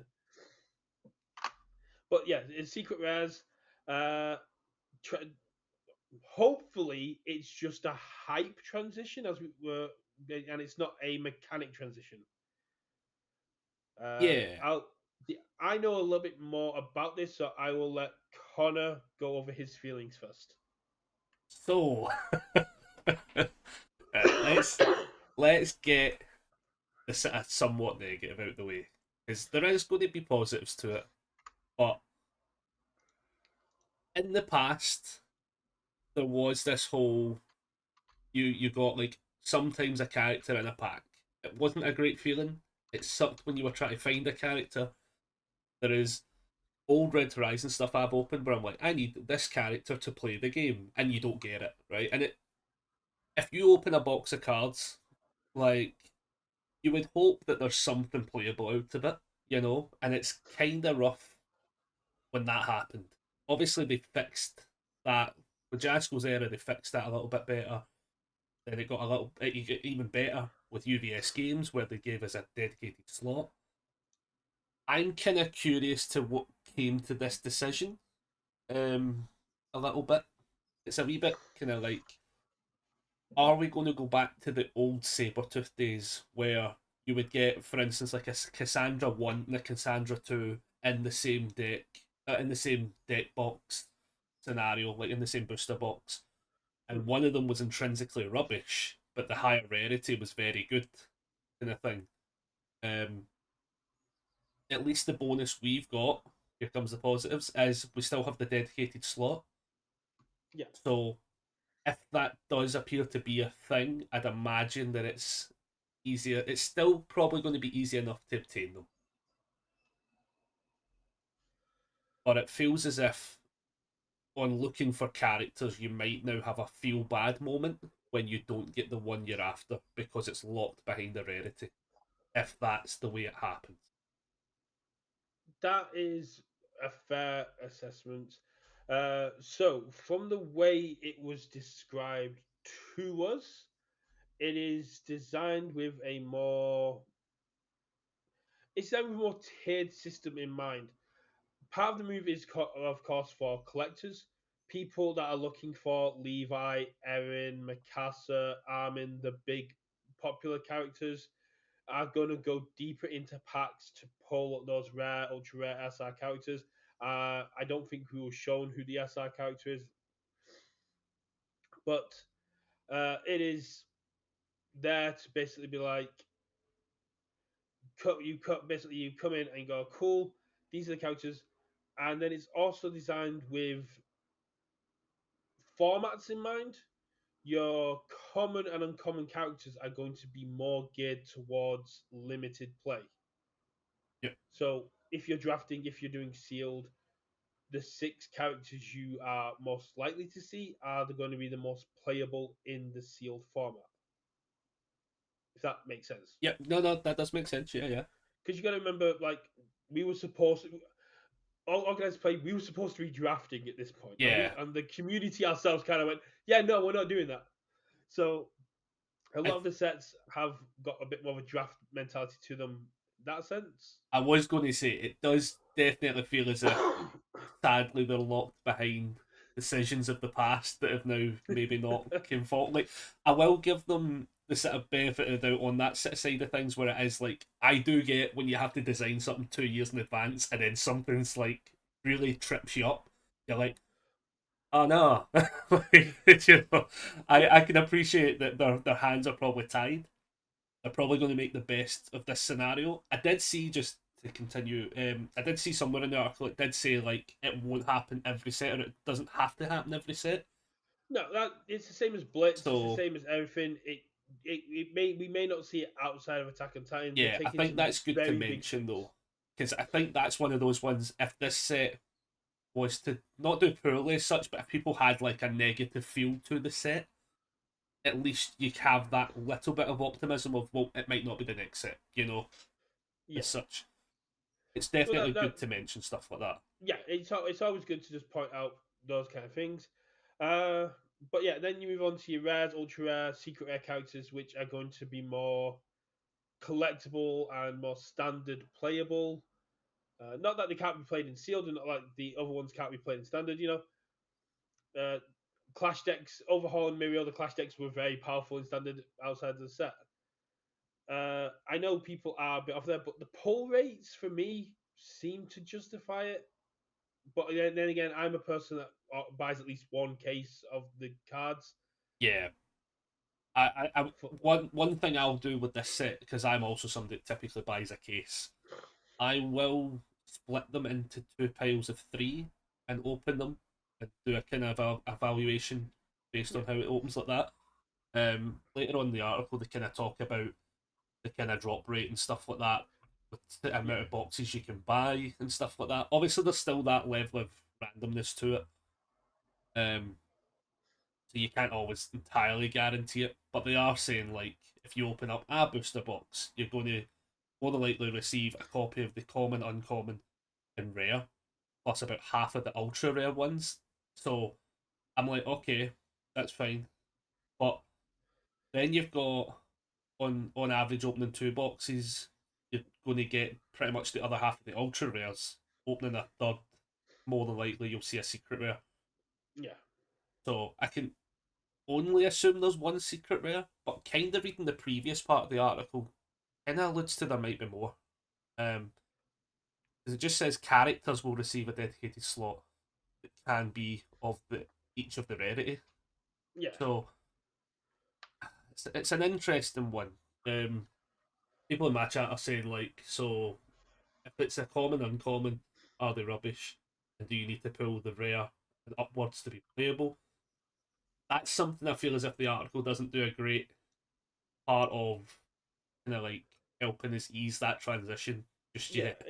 Speaker 1: but yeah, it's secret rares. Uh, tra- Hopefully, it's just a hype transition as we were, and it's not a mechanic transition.
Speaker 2: Yeah.
Speaker 1: I'll. I know a little bit more about this, so I will let Connor go over his feelings first.
Speaker 2: So, right, let's get the somewhat negative out the way because there is going to be positives to it, but in the past there was this whole you got like sometimes a character in a pack. It wasn't a great feeling. It sucked when you were trying to find a character. There is old Red Horizon stuff I've opened where I'm like, I need this character to play the game, and you don't get it, right? And if you open a box of cards, like you would hope that there's something playable out of it, and it's kind of rough when that happened. Obviously, they fixed that with Jaskow's era. They fixed that a little bit better. Then it got even better with UVS games where they gave us a dedicated slot. I'm kind of curious to what came to this decision. A little bit. It's a wee bit kind of like, are we going to go back to the old Sabretooth days where you would get, for instance, like a Cassandra 1 and a Cassandra 2 in the same deck, in the same deck box scenario, like in the same booster box, and one of them was intrinsically rubbish, but the higher rarity was very good, kind of thing. Um, at least the bonus we've got, here comes the positives, is we still have the dedicated slot.
Speaker 1: Yeah,
Speaker 2: So if that does appear to be a thing, I'd imagine that it's easier. It's still probably going to be easy enough to obtain them. But it feels as if on looking for characters, you might now have a feel bad moment when you don't get the one you're after because it's locked behind a rarity. If that's the way it happens.
Speaker 1: that is a fair assessment. So, from the way it was described to us, it is designed with a more it's designed with a more tiered system in mind. Part of the movie is, of course, for collectors, people that are looking for Levi, Erin, Mikasa, Armin, the big popular characters are going to go deeper into packs to pull up those rare, ultra rare SR characters. I don't think we were shown who the SR character is, but it is there to basically be like, basically you come in and go, cool, these are the characters, and then it's also designed with formats in mind. Your common and uncommon characters are going to be more geared towards limited play.
Speaker 2: Yeah,
Speaker 1: So if you're doing sealed, the 6 characters you are most likely to see are going to be the most playable in the sealed format. If that makes sense.
Speaker 2: yeah, no, that does make sense. Yeah, yeah,
Speaker 1: Because you got to remember, like, we were supposed to, all organized play, we were supposed to be drafting at this point,
Speaker 2: yeah.
Speaker 1: and the community ourselves kind of went, yeah, no, we're not doing that. So a
Speaker 2: I
Speaker 1: lot of the sets have got a bit more of a draft mentality to them in that sense.
Speaker 2: I was going to say it does definitely feel as if sadly they're locked behind decisions of the past that have now maybe not came forward. Like I will give them the sort of benefit of the doubt on that side of things where it is like I do get when you have to design something 2 years in advance and then something's like really trips you up. You're like, oh no. Like, I can appreciate that their hands are probably tied. They're probably going to make the best of this scenario. I did see, just to continue, I did see somewhere in the article it did say like it won't happen every set or it doesn't have to happen every set.
Speaker 1: No, that it's the same as Blitz. It's the
Speaker 2: So
Speaker 1: same as everything. It may we may not see it outside of Attack on Titan. They're
Speaker 2: yeah, I
Speaker 1: taking
Speaker 2: think
Speaker 1: some
Speaker 2: that's good to
Speaker 1: very big
Speaker 2: mention
Speaker 1: swings.
Speaker 2: though, because I think that's one of those ones. If this set was to not do poorly as such, but if people had like a negative feel to the set, at least you have that little bit of optimism of well, it might not be the next set,
Speaker 1: Yeah,
Speaker 2: as such. It's
Speaker 1: well
Speaker 2: definitely good to mention stuff like that.
Speaker 1: yeah, it's always good to just point out those kind of things. Uh, but yeah, then you move on to your rares, ultra rare, secret rare characters, which are going to be more collectible and more standard playable. Not that they can't be played in sealed, and not like the other ones can't be played in standard. Uh, Clash decks, Overhaul and Mirio, the Clash decks were very powerful in standard outside of the set. I know people are a bit off there, but the pull rates for me seem to justify it. But then again, I'm a person that buys at least one case of the cards.
Speaker 2: Yeah,
Speaker 1: For,
Speaker 2: one thing I'll do with this set because I'm also somebody that typically buys a case. I will split them into 2 piles of 3 and open them and do a kind of evaluation based
Speaker 1: Yeah,
Speaker 2: on how it opens like that. Later on in the article, they kind of talk about the kind of drop rate and stuff like that, with the
Speaker 1: yeah,
Speaker 2: amount of boxes you can buy and stuff like that. Obviously, there's still that level of randomness to it, um, so you can't always entirely guarantee it. But they are saying like if you open up a booster box, you're going to more than likely receive a copy of the common, uncommon, and rare, plus about half of the ultra rare ones. So I'm like, okay, that's fine. But then you've got on average opening two boxes, you're going to get pretty much the other half of the ultra rares. Opening a third, more than likely you'll see a secret rare.
Speaker 1: yeah,
Speaker 2: So I can only assume there's one secret rare, but kind of reading the previous part of the article, kind of alludes to there might be more. Um, because it just says characters will receive a dedicated slot that can be of the each of the rarity.
Speaker 1: yeah,
Speaker 2: So it's an interesting one. People in my chat are saying like, so if it's a common uncommon, are they rubbish? And do you need to pull the rare and upwards to be playable? That's something I feel as if the article doesn't do a great part of kind of like helping us ease that transition just
Speaker 1: yeah.
Speaker 2: yet.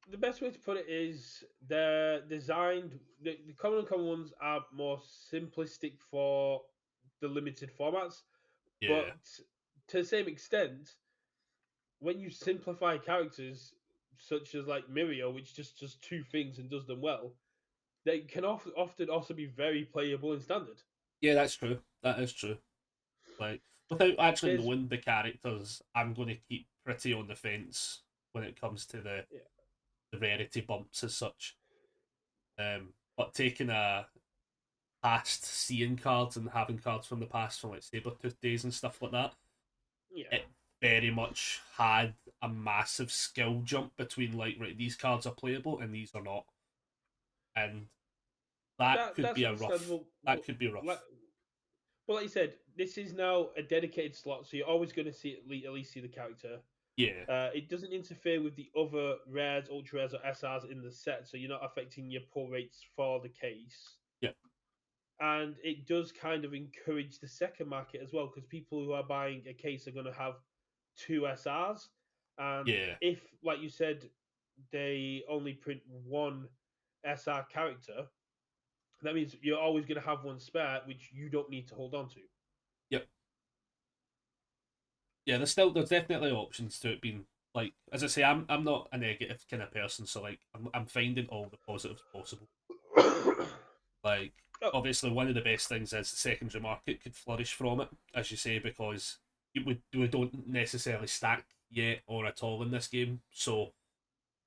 Speaker 1: The best way to put it is they're designed. The common and common ones are more simplistic for the limited formats, but
Speaker 2: Yeah.
Speaker 1: to the same extent, when you simplify characters such as like Mirio, which just does two things and does them well, they can often also be very playable in standard.
Speaker 2: Yeah, that's true. That is true. Like without actually
Speaker 1: There's
Speaker 2: knowing the characters, I'm going to keep pretty on the fence when it comes to
Speaker 1: yeah,
Speaker 2: the rarity bumps as such. But taking a past seeing cards and having cards from the past from like Sabretooth days and stuff like that,
Speaker 1: yeah.
Speaker 2: it very much had a massive skill jump between like right these cards are playable and these are not, and
Speaker 1: That's understandable.
Speaker 2: that could be
Speaker 1: Like,
Speaker 2: rough.
Speaker 1: like you said, this is now a dedicated slot, so you're always going to see at least see the character.
Speaker 2: Yeah,
Speaker 1: It doesn't interfere with the other rares, ultra rares, or SRs in the set, so you're not affecting your pull rates for the case.
Speaker 2: yeah,
Speaker 1: And it does kind of encourage the second market as well, because people who are buying a case are going to have two SRs. And
Speaker 2: yeah,
Speaker 1: if, like you said, they only print one SR character, that means you're always going to have one spare, which you don't need to hold on to.
Speaker 2: yep, yeah. There's definitely options to it being like as I say, I'm not a negative kind of person, so like I'm finding all the positives possible. Like,
Speaker 1: Oh,
Speaker 2: obviously, one of the best things is the secondary market could flourish from it, as you say, because we don't necessarily stack yet or at all in this game. So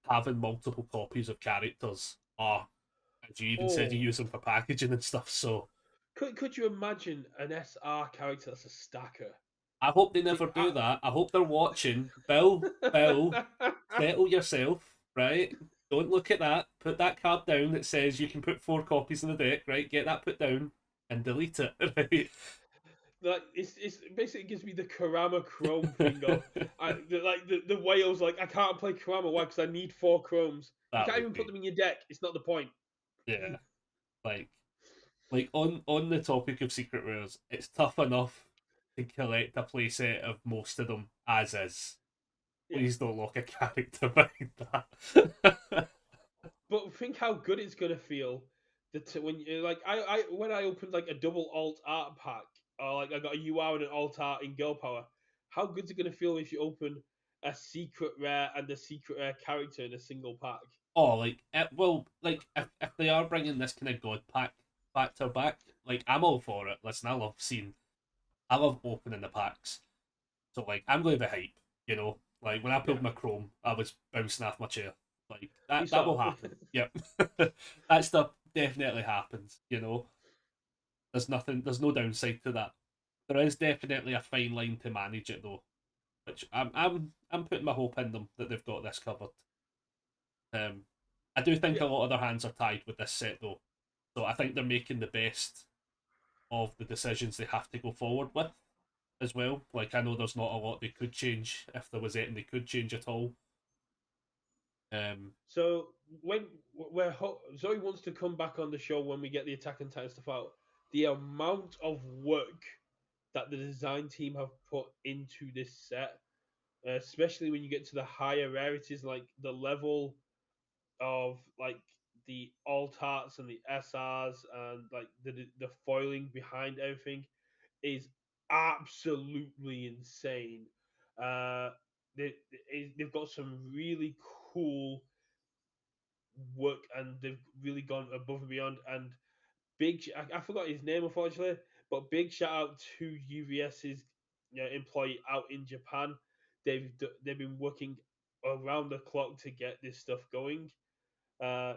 Speaker 2: having multiple copies of characters are, as you even said, you
Speaker 1: oh.
Speaker 2: use them for packaging and stuff. So
Speaker 1: Could you imagine an SR character that's a stacker?
Speaker 2: I hope they
Speaker 1: See,
Speaker 2: never do that. I hope they're watching. Bill, settle yourself, right? Don't look at that. Put that card down that says you can put four copies in the deck, right? Get that put down and delete it, right?
Speaker 1: like it's basically gives me the Karama Chrome thing of the whales like I can't play Karama, why? Because I need four Chromes. You
Speaker 2: That
Speaker 1: can't
Speaker 2: would
Speaker 1: even put
Speaker 2: be,
Speaker 1: them in your deck. It's not the point.
Speaker 2: yeah. Like on the topic of secret rares, it's tough enough to collect a playset of most of them as is.
Speaker 1: Yeah,
Speaker 2: Please don't lock a character behind that.
Speaker 1: but think how good it's gonna feel that when you like I when I opened like a double alt art pack or like I got a UR and an alt art in Girl Power, how good's it gonna feel if you open a secret rare and a secret rare character in a single pack?
Speaker 2: Oh, like like if they are bringing this kind of god pack factor back, like I'm all for it. Listen, I love opening the packs, so like I'm going to be hype. You know, like when I
Speaker 1: Yeah,
Speaker 2: pulled my Chrome, I was bouncing off my chair. Like
Speaker 1: we
Speaker 2: that
Speaker 1: saw.
Speaker 2: will happen. Yep, that stuff definitely happens. You know, there's no downside to that. There is definitely a fine line to manage it though, which I'm putting my hope in them that they've got this covered. Um, I do think
Speaker 1: Yeah,
Speaker 2: a lot of their hands are tied with this set though, so I think they're making the best of the decisions they have to go forward with as well. Like I know there's not a lot they could change if there was anything they could change at all.
Speaker 1: So when Zoe wants to come back on the show when we get the Attack on Titan stuff out, the amount of work that the design team have put into this set, especially when you get to the higher rarities, like the level of like the alt arts and the SRs and like the foiling behind everything is absolutely insane. Uh, they've got some really cool work and they've really gone above and beyond. And I forgot his name unfortunately, but big shout out to UVS's employee out in Japan. They've been working around the clock to get this stuff going. Uh,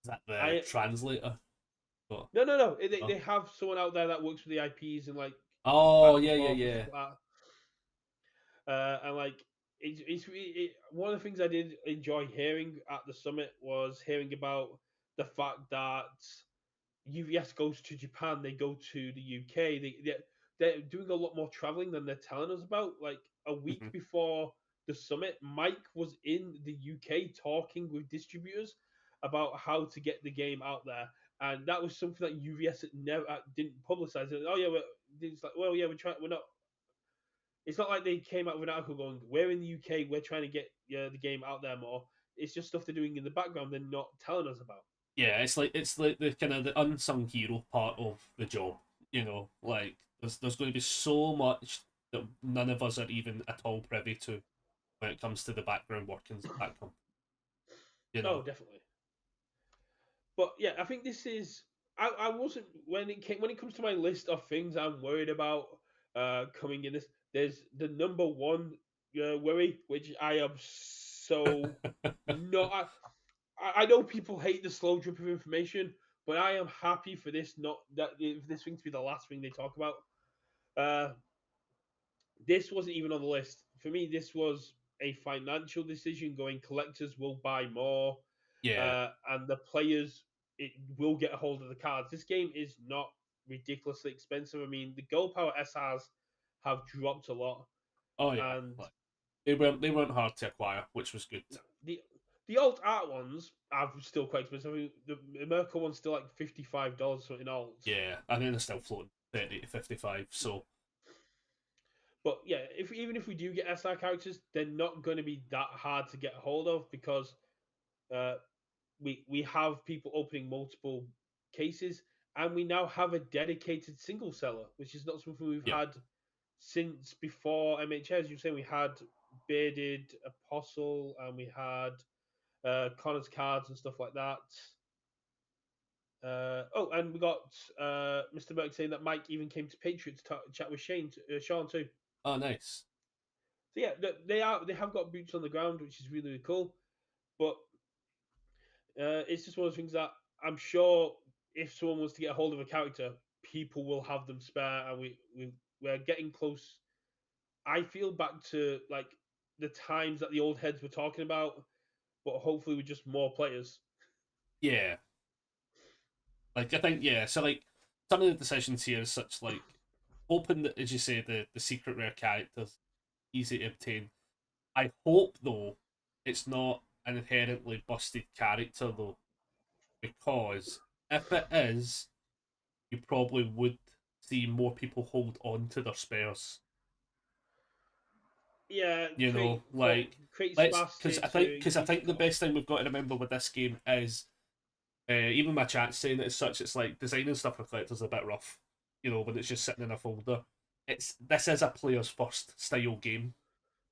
Speaker 2: Is that the
Speaker 1: I
Speaker 2: translator? But,
Speaker 1: no.
Speaker 2: oh.
Speaker 1: They have someone out there that works with the IPs and like
Speaker 2: Oh,
Speaker 1: back and
Speaker 2: yeah, yeah,
Speaker 1: forth and
Speaker 2: yeah.
Speaker 1: stuff like that. And like one of the things I did enjoy hearing at the summit was hearing about the fact that UVS goes to Japan, they go to the UK. They're doing a lot more traveling than they're telling us about. Like a week
Speaker 2: Mm-hmm.
Speaker 1: before the summit, Mike was in the UK talking with distributors about how to get the game out there, and that was something that UVS never didn't publicize. Oh yeah, it's like well yeah we're trying we're not. It's not like they came out with an article going we're in the UK, we're trying to get the game out there more. It's just stuff they're doing in the background they're not telling us about.
Speaker 2: Yeah, it's like the kind of the unsung hero part of the job. Like there's going to be so much that none of us are even at all privy to when it comes to the background workings of that company. You
Speaker 1: Oh,
Speaker 2: know,
Speaker 1: definitely. But yeah, I think this is. I wasn't when it comes to my list of things I'm worried about coming in this. There's the number one worry, which I am so not. I know people hate the slow drip of information, but I am happy for this not that for this thing to be the last thing they talk about. Uh, this wasn't even on the list for me. This was a financial decision. Going collectors will buy more
Speaker 2: yeah.
Speaker 1: and the players it will get a hold of the cards. This game is not ridiculously expensive. I mean, the Gold Power SRs have dropped a lot,
Speaker 2: Oh yeah.
Speaker 1: and
Speaker 2: Like they weren't hard to acquire, which was good.
Speaker 1: the the alt art ones are still quite expensive. I mean, the America one's still like $55 something alts.
Speaker 2: Yeah, I think they're still floating 30 to 55. So
Speaker 1: But yeah, if even if we do get SR characters, they're not going to be that hard to get a hold of because uh, we have people opening multiple cases, and we now have a dedicated single seller, which is not something we've
Speaker 2: yeah.
Speaker 1: had since before MHS. You say we had Bearded Apostle, and we had Connor's cards and stuff like that. And we got Mr. Merck saying that Mike even came to Patriots to chat with Sean too.
Speaker 2: Oh nice.
Speaker 1: So yeah, they have got boots on the ground, which is really, really cool. But it's just one of those things that I'm sure if someone wants to get a hold of a character, people will have them spare, and we're getting close. I feel back to like the times that the old heads were talking about, but hopefully with just more players.
Speaker 2: Yeah. Like I think yeah. So like some of the decisions here is such like hoping that, as you say, the secret rare characters easy to obtain. I hope though it's not an inherently busted character though, because if it is, you probably would see more people hold on to their spares.
Speaker 1: Yeah,
Speaker 2: Like
Speaker 1: create
Speaker 2: let's
Speaker 1: space to
Speaker 2: because I
Speaker 1: increase
Speaker 2: think the
Speaker 1: cost.
Speaker 2: best thing we've got to remember with this game is even my chat saying it as such. It's like designing stuff for collectors is a bit rough. When it's just sitting in a folder. This is a player's first style game,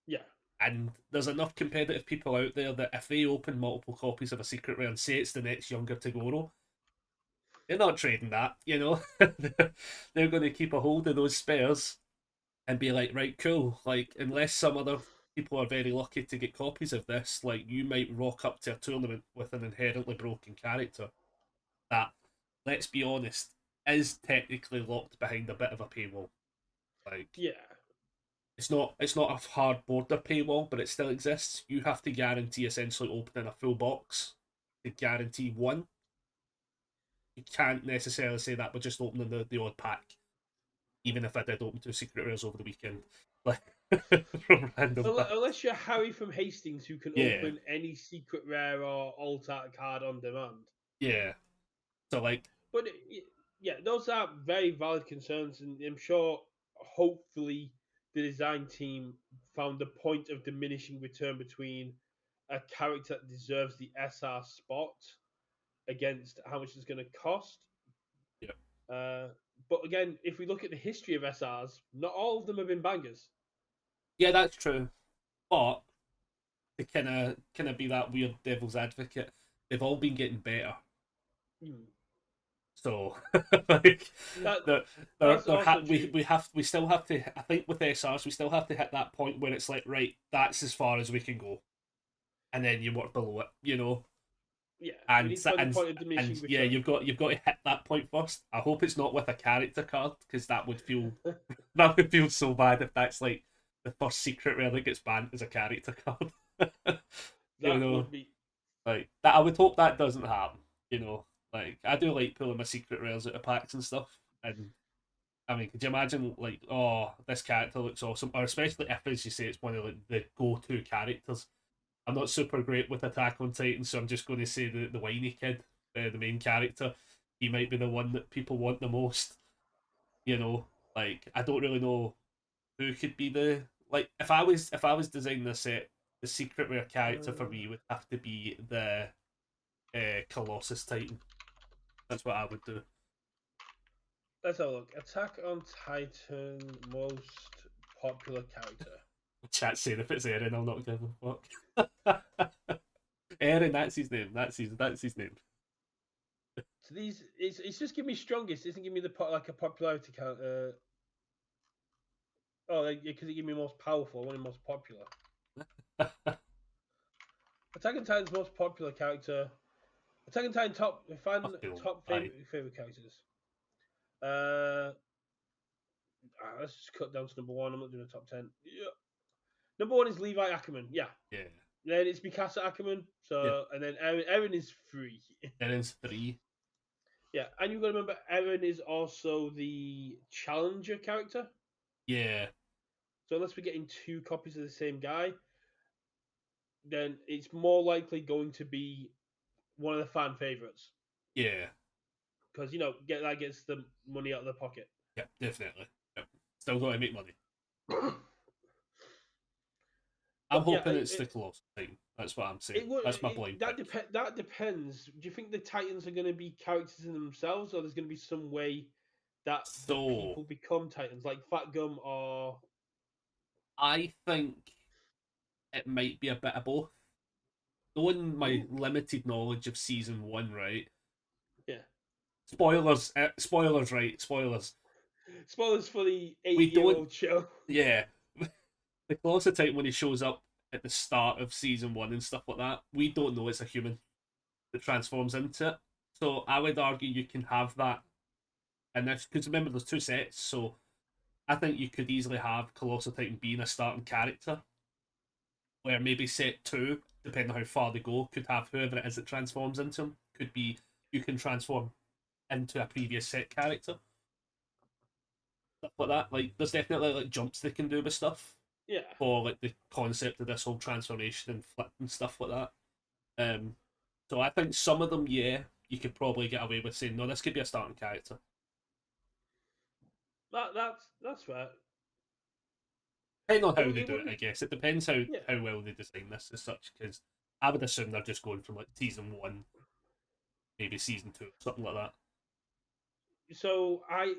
Speaker 1: Yeah,
Speaker 2: and there's enough competitive people out there that if they open multiple copies of a secret rare and say it's the next younger Tagoro, they're not trading that. They're going to keep a hold of those spares and be like, right, cool. Like, unless some other people are very lucky to get copies of this, like, you might rock up to a tournament with an inherently broken character that, let's be honest, is technically locked behind a bit of a paywall. Like,
Speaker 1: yeah,
Speaker 2: it's not a hard border paywall, but it still exists. You have to guarantee essentially opening a full box to guarantee one. You can't necessarily say that we're just opening the odd pack, even if I did open two secret rares over the weekend. Like, from random packs.
Speaker 1: Unless you're Harry from Hastings, who can
Speaker 2: Yeah,
Speaker 1: open any secret rare or alt art card on demand.
Speaker 2: yeah. So like,
Speaker 1: But yeah, those are very valid concerns, and I'm sure, hopefully, the design team found the point of diminishing return between a character that deserves the SR spot against how much it's going to cost.
Speaker 2: yeah,
Speaker 1: Uh, but again, if we look at the history of SRs, not all of them have been bangers.
Speaker 2: yeah, that's true. But to kind of be that weird devil's advocate, they've all been getting better.
Speaker 1: Hmm.
Speaker 2: So like
Speaker 1: That
Speaker 2: there,
Speaker 1: that's also true.
Speaker 2: we still have to, I think with SRs we still have to hit that point where it's like, right, that's as far as we can go, and then you work below it, you know.
Speaker 1: Yeah, we
Speaker 2: And
Speaker 1: need to find the
Speaker 2: and
Speaker 1: point of diminishing
Speaker 2: yeah,
Speaker 1: return.
Speaker 2: you've got to hit that point first. I hope it's not with a character card, because that would feel so bad if that's like the first secret rare that gets banned as a character card. You
Speaker 1: That
Speaker 2: know,
Speaker 1: would be.
Speaker 2: like that. I would hope that doesn't happen. You know, like I do like pulling my secret rares out of packs and stuff. And I mean, could you imagine like, oh, this character looks awesome, or especially if, as you say, it's one of like the go-to characters. I'm not super great with Attack on Titan, so I'm just going to say the whiny kid, the main character. He might be the one that people want the most. You know, like I don't really know who could be the, like, if I was designing a set, the secret rare character for me would have to be the Colossus Titan. That's what I would do.
Speaker 1: Let's have a look. Attack on Titan most popular character.
Speaker 2: Chat saying if it's Eren, I'll not give a fuck. Eren, that's his name. That's his name.
Speaker 1: So these, it's just give me strongest. It doesn't give me the like a popularity count. Oh, because it give me most powerful. I want most popular. Attack on Titan's most popular character. Attack on Titan
Speaker 2: I feel
Speaker 1: top
Speaker 2: I
Speaker 1: favorite characters. Uh, let's just cut down to number one. I'm not doing a top 10. Yeah. Number one is Levi Ackerman. Yeah.
Speaker 2: yeah
Speaker 1: Then it's Mikasa Ackerman.
Speaker 2: yeah.
Speaker 1: So and then Eren is three.
Speaker 2: Eren's three.
Speaker 1: Yeah, and you've got to remember Eren is also the challenger character.
Speaker 2: Yeah
Speaker 1: So unless we're getting two copies of the same guy, then it's more likely going to be one of the fan favorites
Speaker 2: yeah
Speaker 1: because get that gets the money out of the pocket.
Speaker 2: yeah definitely. Yep. Still got to make money. I'm
Speaker 1: But yeah,
Speaker 2: hoping it's the close thing. That's what I'm saying.
Speaker 1: it would
Speaker 2: That's my blind pick.
Speaker 1: that depends. Do you think the Titans are going to be characters in themselves, or there's going to be some way that the
Speaker 2: So
Speaker 1: people become Titans, like Fat Gum or
Speaker 2: I think it might be a bit of both. Knowing my
Speaker 1: ooh,
Speaker 2: limited knowledge of season one, right?
Speaker 1: yeah.
Speaker 2: Spoilers, spoilers, right? Spoilers.
Speaker 1: Spoilers for the 8
Speaker 2: We
Speaker 1: year
Speaker 2: don't.
Speaker 1: old show.
Speaker 2: Yeah, the closer type when he shows up at the start of season one and stuff like that, we don't know it's a human that transforms into it. So I would argue you can have that, and because remember there's two sets, so I think you could easily have Colossal Titan being a starting character, where maybe set two, depending on how far they go, could have whoever it is that transforms into him. Could be you can transform into a previous set character, stuff like that. Like there's definitely like jumps they can do with stuff
Speaker 1: Yeah.
Speaker 2: for like the concept of this whole transformation and flip and stuff like that. Um, so I think some of them, yeah, you could probably get away with saying no, this could be a starting character.
Speaker 1: That's fair.
Speaker 2: Depending on how they
Speaker 1: It
Speaker 2: do it,
Speaker 1: wouldn't.
Speaker 2: I guess it depends how
Speaker 1: Yeah.
Speaker 2: well they design this as such. Because I would assume they're just going from like season one, maybe season two, something like that.
Speaker 1: So I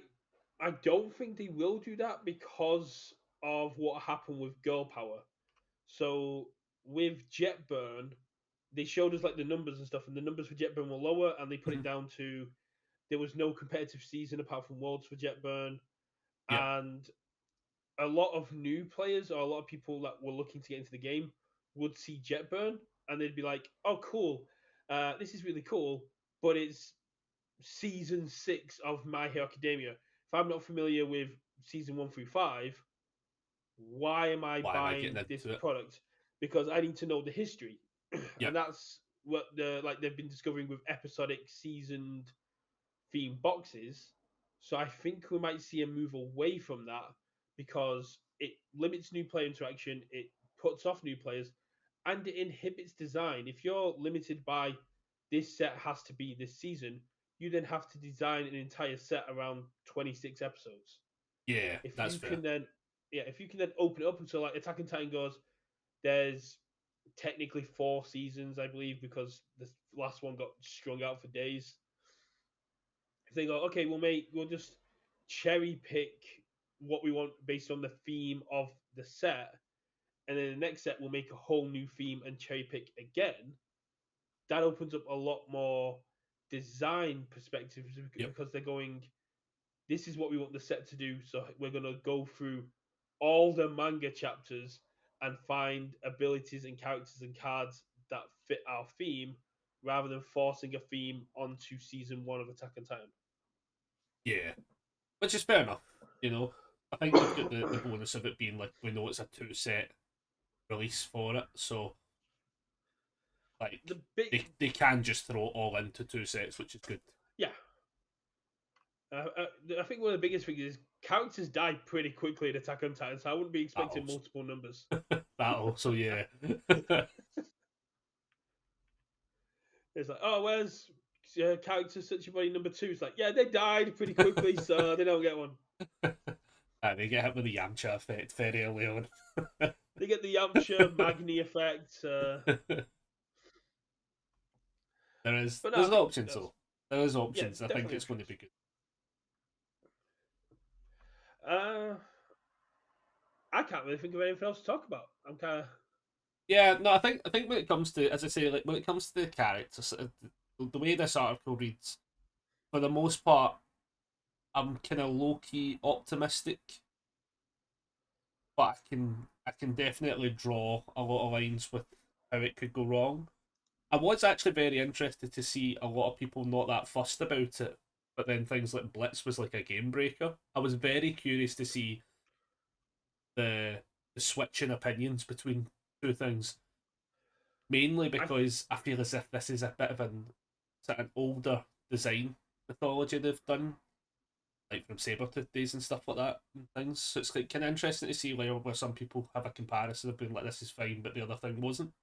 Speaker 1: don't think they will do that because of what happened with Girl Power. So with Jetburn, they showed us like the numbers and stuff, and the numbers for Jetburn were lower, and they put it
Speaker 2: Mm-hmm.
Speaker 1: down to there was no competitive season apart from Worlds for Jetburn,
Speaker 2: Yeah,
Speaker 1: and a lot of new players or a lot of people that were looking to get into the game would see Jetburn and they'd be like, "Oh, cool, this is really cool," but it's season 6 of My Hero Academia. If I'm not familiar with season 1 through 5, why am I
Speaker 2: why am I getting
Speaker 1: buying this
Speaker 2: into it?
Speaker 1: product? Because I need to know the history,
Speaker 2: Yeah,
Speaker 1: and that's what they've been discovering with episodic seasoned theme boxes. So I think we might see a move away from that because it limits new player interaction, it puts off new players, and it inhibits design. If you're limited by this set has to be this season, you then have to design an entire set around 26 episodes.
Speaker 2: Yeah,
Speaker 1: If
Speaker 2: that's
Speaker 1: you
Speaker 2: fair.
Speaker 1: can then, yeah, if you can then open it up until like Attack on Titan goes, there's technically 4 seasons, I believe, because the last one got strung out for days. If they go, okay, we'll just cherry pick what we want based on the theme of the set, and then the next set we'll make a whole new theme and cherry pick again. That opens up a lot more design perspectives
Speaker 2: Yep.
Speaker 1: because they're going, this is what we want the set to do. So we're going to go through all the manga chapters and find abilities and characters and cards that fit our theme rather than forcing a theme onto season 1 of Attack on Titan.
Speaker 2: Yeah, which is fair enough. You know, I think they've got the bonus of it being like we know it's a 2 set release for it, so like
Speaker 1: The big,
Speaker 2: they can just throw it all into 2 sets, which is good.
Speaker 1: yeah. I think one of the biggest things is characters die pretty quickly in Attack on Titan, so I wouldn't be
Speaker 2: That
Speaker 1: expecting
Speaker 2: also,
Speaker 1: multiple numbers.
Speaker 2: that also, yeah.
Speaker 1: It's like, oh, where's character such a body number 2? It's like, yeah, they died pretty quickly, so they don't get one.
Speaker 2: They get hit with the Yamcha effect very early on.
Speaker 1: They get the Yamcha Magni effect. But no, I
Speaker 2: There's
Speaker 1: think
Speaker 2: options though. There is
Speaker 1: yeah,
Speaker 2: options. I think
Speaker 1: definitely
Speaker 2: it's going to
Speaker 1: options.
Speaker 2: be good.
Speaker 1: Uh, I can't really think of anything else to talk about. I'm kind of
Speaker 2: Yeah, no, I think when it comes to, as I say, like when it comes to the characters, the way this article reads, for the most part, I'm kind of low key optimistic, but I can definitely draw a lot of lines with how it could go wrong. I was actually very interested to see a lot of people not that fussed about it, but then things like Blitz was like a game breaker. I was very curious to see the the switch in opinions between two things, mainly
Speaker 1: I
Speaker 2: because I feel as if this is a bit of an older design mythology they've done, like from Sabretooth days and stuff like that and things. So it's like kind of interesting to see where some people have a comparison of being like this is fine, but the other thing wasn't.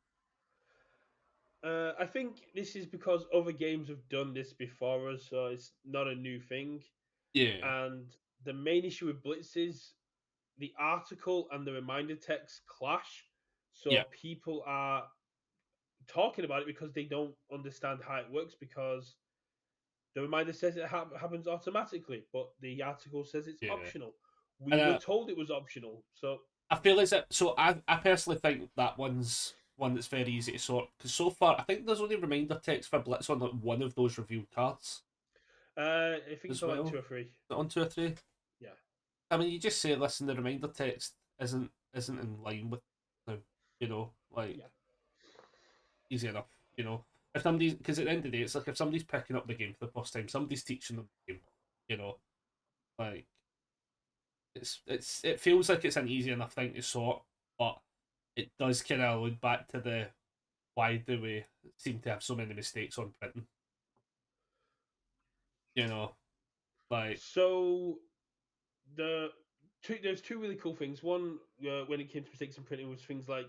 Speaker 1: I think this is because other games have done this before us, so it's not a new thing.
Speaker 2: Yeah,
Speaker 1: And the main issue with Blitz is the article and the reminder text clash.
Speaker 2: yeah,
Speaker 1: So people are talking about it because they don't understand how it works because the reminder says it happens automatically, but the article says it's
Speaker 2: yeah.
Speaker 1: optional. We
Speaker 2: And
Speaker 1: were told it was optional, so
Speaker 2: I feel as if so. I personally think that one's one that's very easy to sort because so far I think there's only reminder text for Blitz on like one of those revealed cards
Speaker 1: I think it's
Speaker 2: as
Speaker 1: on like
Speaker 2: well.
Speaker 1: 2 or 3.
Speaker 2: Is it on 2 or 3?
Speaker 1: Yeah,
Speaker 2: I mean, you just say, listen, the reminder text isn't in line with the, like
Speaker 1: yeah.
Speaker 2: easy enough. If somebody's because at the end of the day, it's like if somebody's picking up the game for the first time, somebody's teaching them the game. You know, like it feels like it's an easy enough thing to sort, but it does kind of allude back to the why do we seem to have so many mistakes on printing? You know, like
Speaker 1: So there's two really cool things. One, when it came to mistakes and printing, was things like,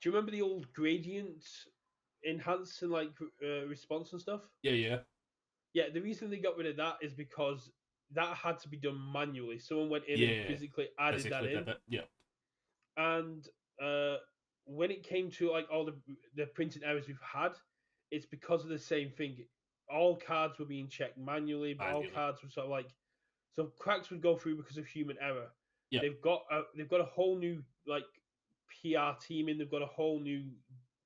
Speaker 1: do you remember the old gradient enhance and like response and stuff?
Speaker 2: yeah, yeah,
Speaker 1: Yeah, the reason they got rid of that is because that had to be done manually. Someone went in and
Speaker 2: yeah,
Speaker 1: physically added that
Speaker 2: physically
Speaker 1: in,
Speaker 2: did it. Yeah,
Speaker 1: and when it came to like all the printing errors we've had, it's because of the same thing. All cards were being checked manually, but all
Speaker 2: manually.
Speaker 1: cards were sort of like, so cracks would go through because of human error.
Speaker 2: Yeah,
Speaker 1: They've got a whole new like PR team in. They've got a whole new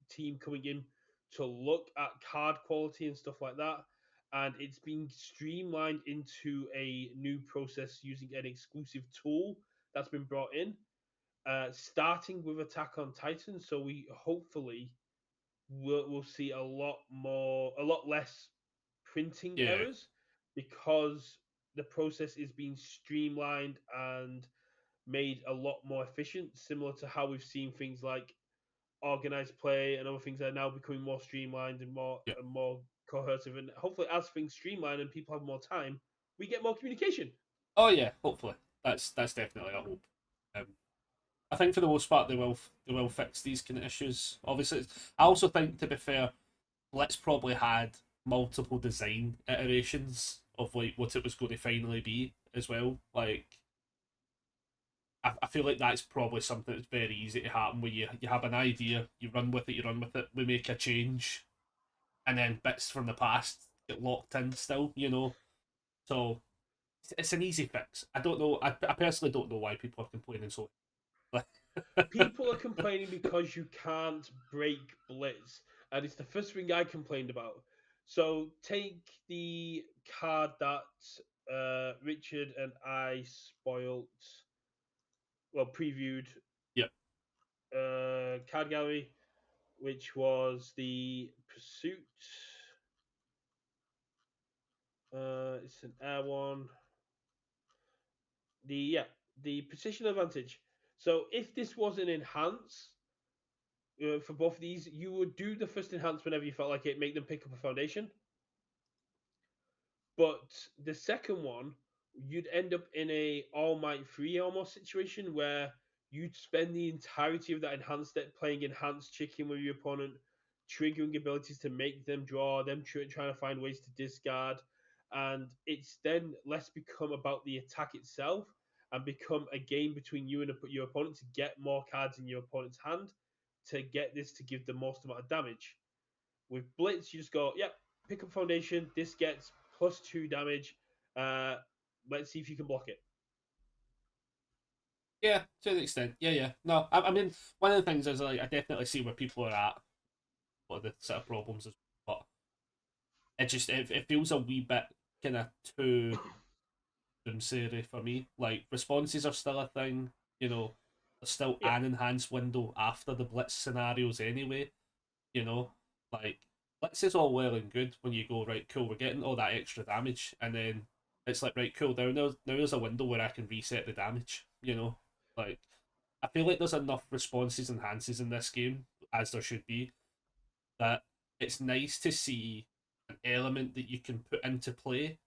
Speaker 1: team coming in to look at card quality and stuff like that. And it's been streamlined into a new process using an exclusive tool that's been brought in, starting with Attack on Titan. So we hopefully will see a lot less printing
Speaker 2: yeah,
Speaker 1: errors because the process is being streamlined and made a lot more efficient, similar to how we've seen things like organized play and other things are now becoming more streamlined
Speaker 2: yeah.
Speaker 1: and more cohesive. And hopefully, as things streamline and people have more time, we get more communication.
Speaker 2: Oh yeah, hopefully. That's definitely a hope. Um, I think for the most part they will fix these kind of issues. Obviously, I also think, to be fair, Blitz probably had multiple design iterations of like what it was going to finally be as well. Like I feel like that's probably something that's very easy to happen where you have an idea, you run with it, we make a change, and then bits from the past get locked in still, So it's an easy fix. I don't know. I personally don't know why people are complaining so.
Speaker 1: People are complaining because you can't break Blitz, and it's the first thing I complained about. So take the card that Richard and I spoilt, well, previewed
Speaker 2: Yep.
Speaker 1: card gallery, which was the Pursuit. It's an air one. The position advantage. So if this was an enhance for both of these, you would do the first enhance whenever you felt like it, make them pick up a foundation. But the second one, you'd end up in a all might free almost situation where you'd spend the entirety of that enhanced deck playing enhanced chicken with your opponent, triggering abilities to make them draw, them trying to find ways to discard, and it's then less become about the attack itself and become a game between you and your opponent to get more cards in your opponent's hand to get this to give the most amount of damage. With Blitz, you just go, yep, pick up foundation. This gets +2 damage. Uh, let's see if you can block it.
Speaker 2: Yeah, to an extent. Yeah, yeah. No, I mean, one of the things is like I definitely see where people are at, what the sort of problems is, but it feels a wee bit kind of too doomsday for me. Like responses are still a thing, there's still
Speaker 1: Yeah,
Speaker 2: an enhanced window after the blitz scenarios anyway. You know, like blitz is all well and good when you go right, cool, we're getting all that extra damage, and then it's like right, cool. Now there's a window where I can reset the damage. Like I feel like there's enough responses and enhances in this game as there should be that it's nice to see an element that you can put into play,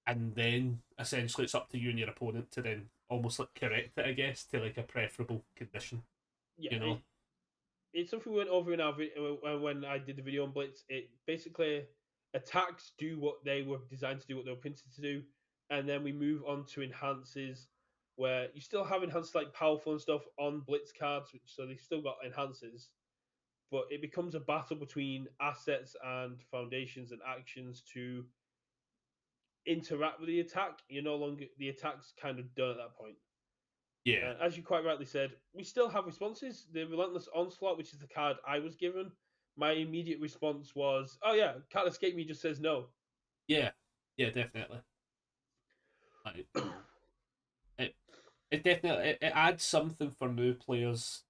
Speaker 2: and then essentially it's up to you and your opponent to then almost like correct it, I guess, to like a preferable condition.
Speaker 1: yeah.
Speaker 2: You know?
Speaker 1: It's something we went over in our when I did the video on Blitz. It basically attacks do what they were designed to do, what they were printed to do, and then we move on to enhances, where you still have enhances like powerful and stuff on Blitz cards, so they still got enhances, but it becomes a battle between assets and foundations and actions to interact with the attack. You're no longer the attack's kind of done at that point.
Speaker 2: Yeah,
Speaker 1: As you quite rightly said, we still have responses. The Relentless Onslaught, which is the card I was given, my immediate response was, "Oh yeah, can't escape me." Just says no.
Speaker 2: yeah, yeah, definitely. Like it, it definitely it adds something for new players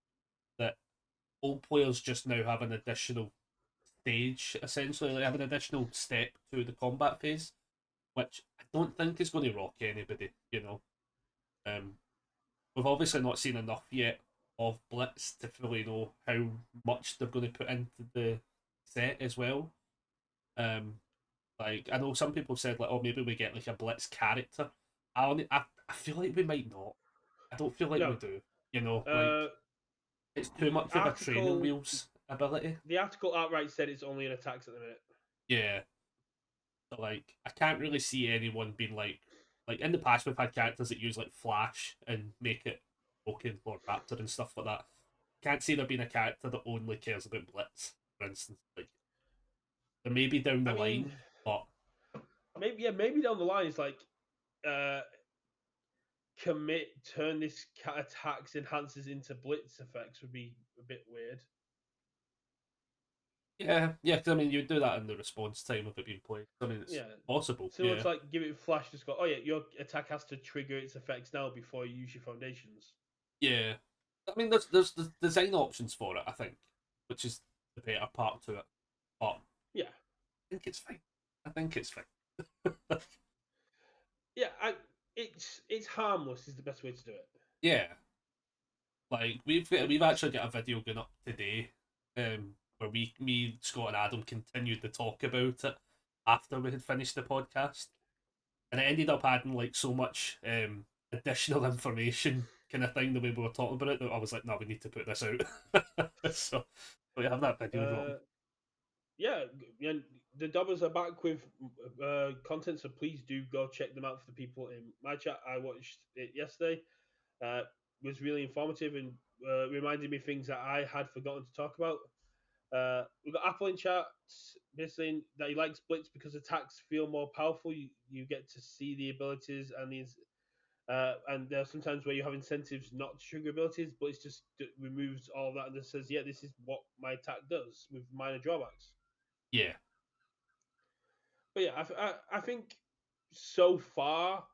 Speaker 2: that old players just now have an additional stage, essentially, like have an additional step to the combat phase, which I don't think is going to rock anybody. Um, we've obviously not seen enough yet of Blitz to fully know how much they're going to put into the set as well. Um, like I know some people said like, oh, maybe we get like a Blitz character. I feel like we might not. I don't feel like we
Speaker 1: No,
Speaker 2: do. Like
Speaker 1: uh,
Speaker 2: it's too
Speaker 1: the
Speaker 2: much of a training
Speaker 1: article
Speaker 2: wheels ability.
Speaker 1: the article outright said it's only an attacks at the minute.
Speaker 2: Yeah, so like I can't really see anyone being like in the past we've had characters that use like Flash and make it broken or Raptor and stuff like that. Can't see there being a character that only cares about Blitz, for instance. Like there may be down the
Speaker 1: I mean,
Speaker 2: line, but
Speaker 1: maybe down the line it's like uh, turn this attacks enhances into blitz effects would be a bit weird.
Speaker 2: yeah, yeah. Because I mean, you would do that in the response time of it being played. I mean, it's
Speaker 1: Yeah,
Speaker 2: possible.
Speaker 1: similar
Speaker 2: Yeah,
Speaker 1: to like give it flash. Just go. Oh yeah, your attack has to trigger its effects now before you use your foundations.
Speaker 2: yeah. I mean, there's design options for it. I think, which is the better part to it. But I
Speaker 1: Yeah,
Speaker 2: think it's fine. I think it's fine.
Speaker 1: yeah. It's harmless is the best way to do it.
Speaker 2: Yeah, like we've actually got a video going up today, where me, Scott, and Adam continued to talk about it after we had finished the podcast, and it ended up adding like so much additional information kind of thing, the way we were talking about it, that I was like, no, we need to put this out. So we have that video wrong.
Speaker 1: Yeah, and the Dobbers are back with content, so please do go check them out for the people in my chat. I watched it yesterday. Uh, was really informative and reminded me things that I had forgotten to talk about. We've got Apple in chat, basically that he likes Blitz because attacks feel more powerful. You get to see the abilities and these, and there are sometimes where you have incentives not to trigger abilities, but it just removes all that and just says, yeah, this is what my attack does with minor drawbacks.
Speaker 2: Yeah,
Speaker 1: But yeah, I think so far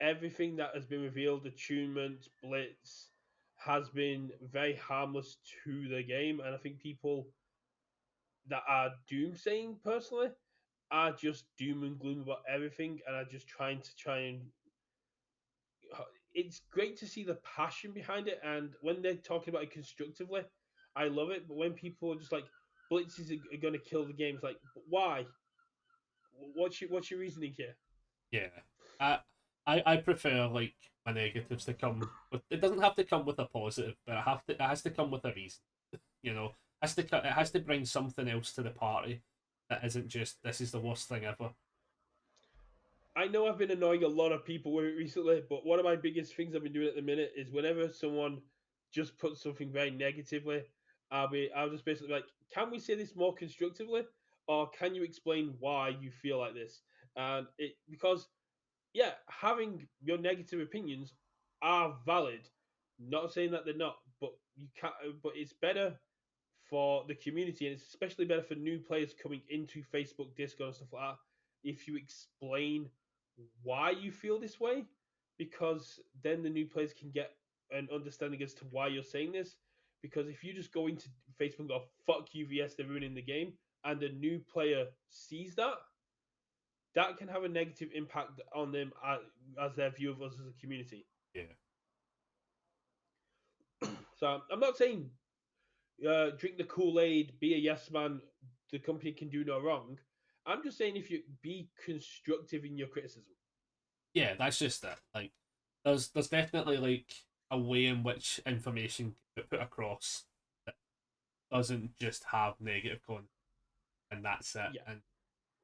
Speaker 1: everything that has been revealed, attunement, blitz, has been very harmless to the game, and I think people that are doomsaying personally are just doom and gloom about everything, and are just try and. It's great to see the passion behind it, and when they're talking about it constructively, I love it. But when people are just like blitzes are going to kill the game, it's like, why? What's your reasoning here?
Speaker 2: yeah. I I prefer like my negatives to come with. It doesn't have to come with a positive, but it has to come with a reason. You know, it has to bring something else to the party that isn't just this is the worst thing ever.
Speaker 1: I know I've been annoying a lot of people with it recently, but one of my biggest things I've been doing at the minute is whenever someone just puts something very negatively, I'll just basically like, can we say this more constructively, or can you explain why you feel like this? And it because yeah, having your negative opinions are valid. Not saying that they're not, but you can't. But it's better for the community, and it's especially better for new players coming into Facebook, Discord, and stuff like that. If you explain why you feel this way, because then the new players can get an understanding as to why you're saying this. Because if you just go into Facebook and go "fuck UVS, they're ruining the game," and a new player sees that, that can have a negative impact on them as their view of us as a community.
Speaker 2: Yeah,
Speaker 1: So I'm not saying drink the Kool Aid, be a yes man. The company can do no wrong. I'm just saying if you be constructive in your criticism.
Speaker 2: yeah. That's just it. Like, there's definitely like a way in which information can get put across that doesn't just have negative content, and that's it.
Speaker 1: Yeah,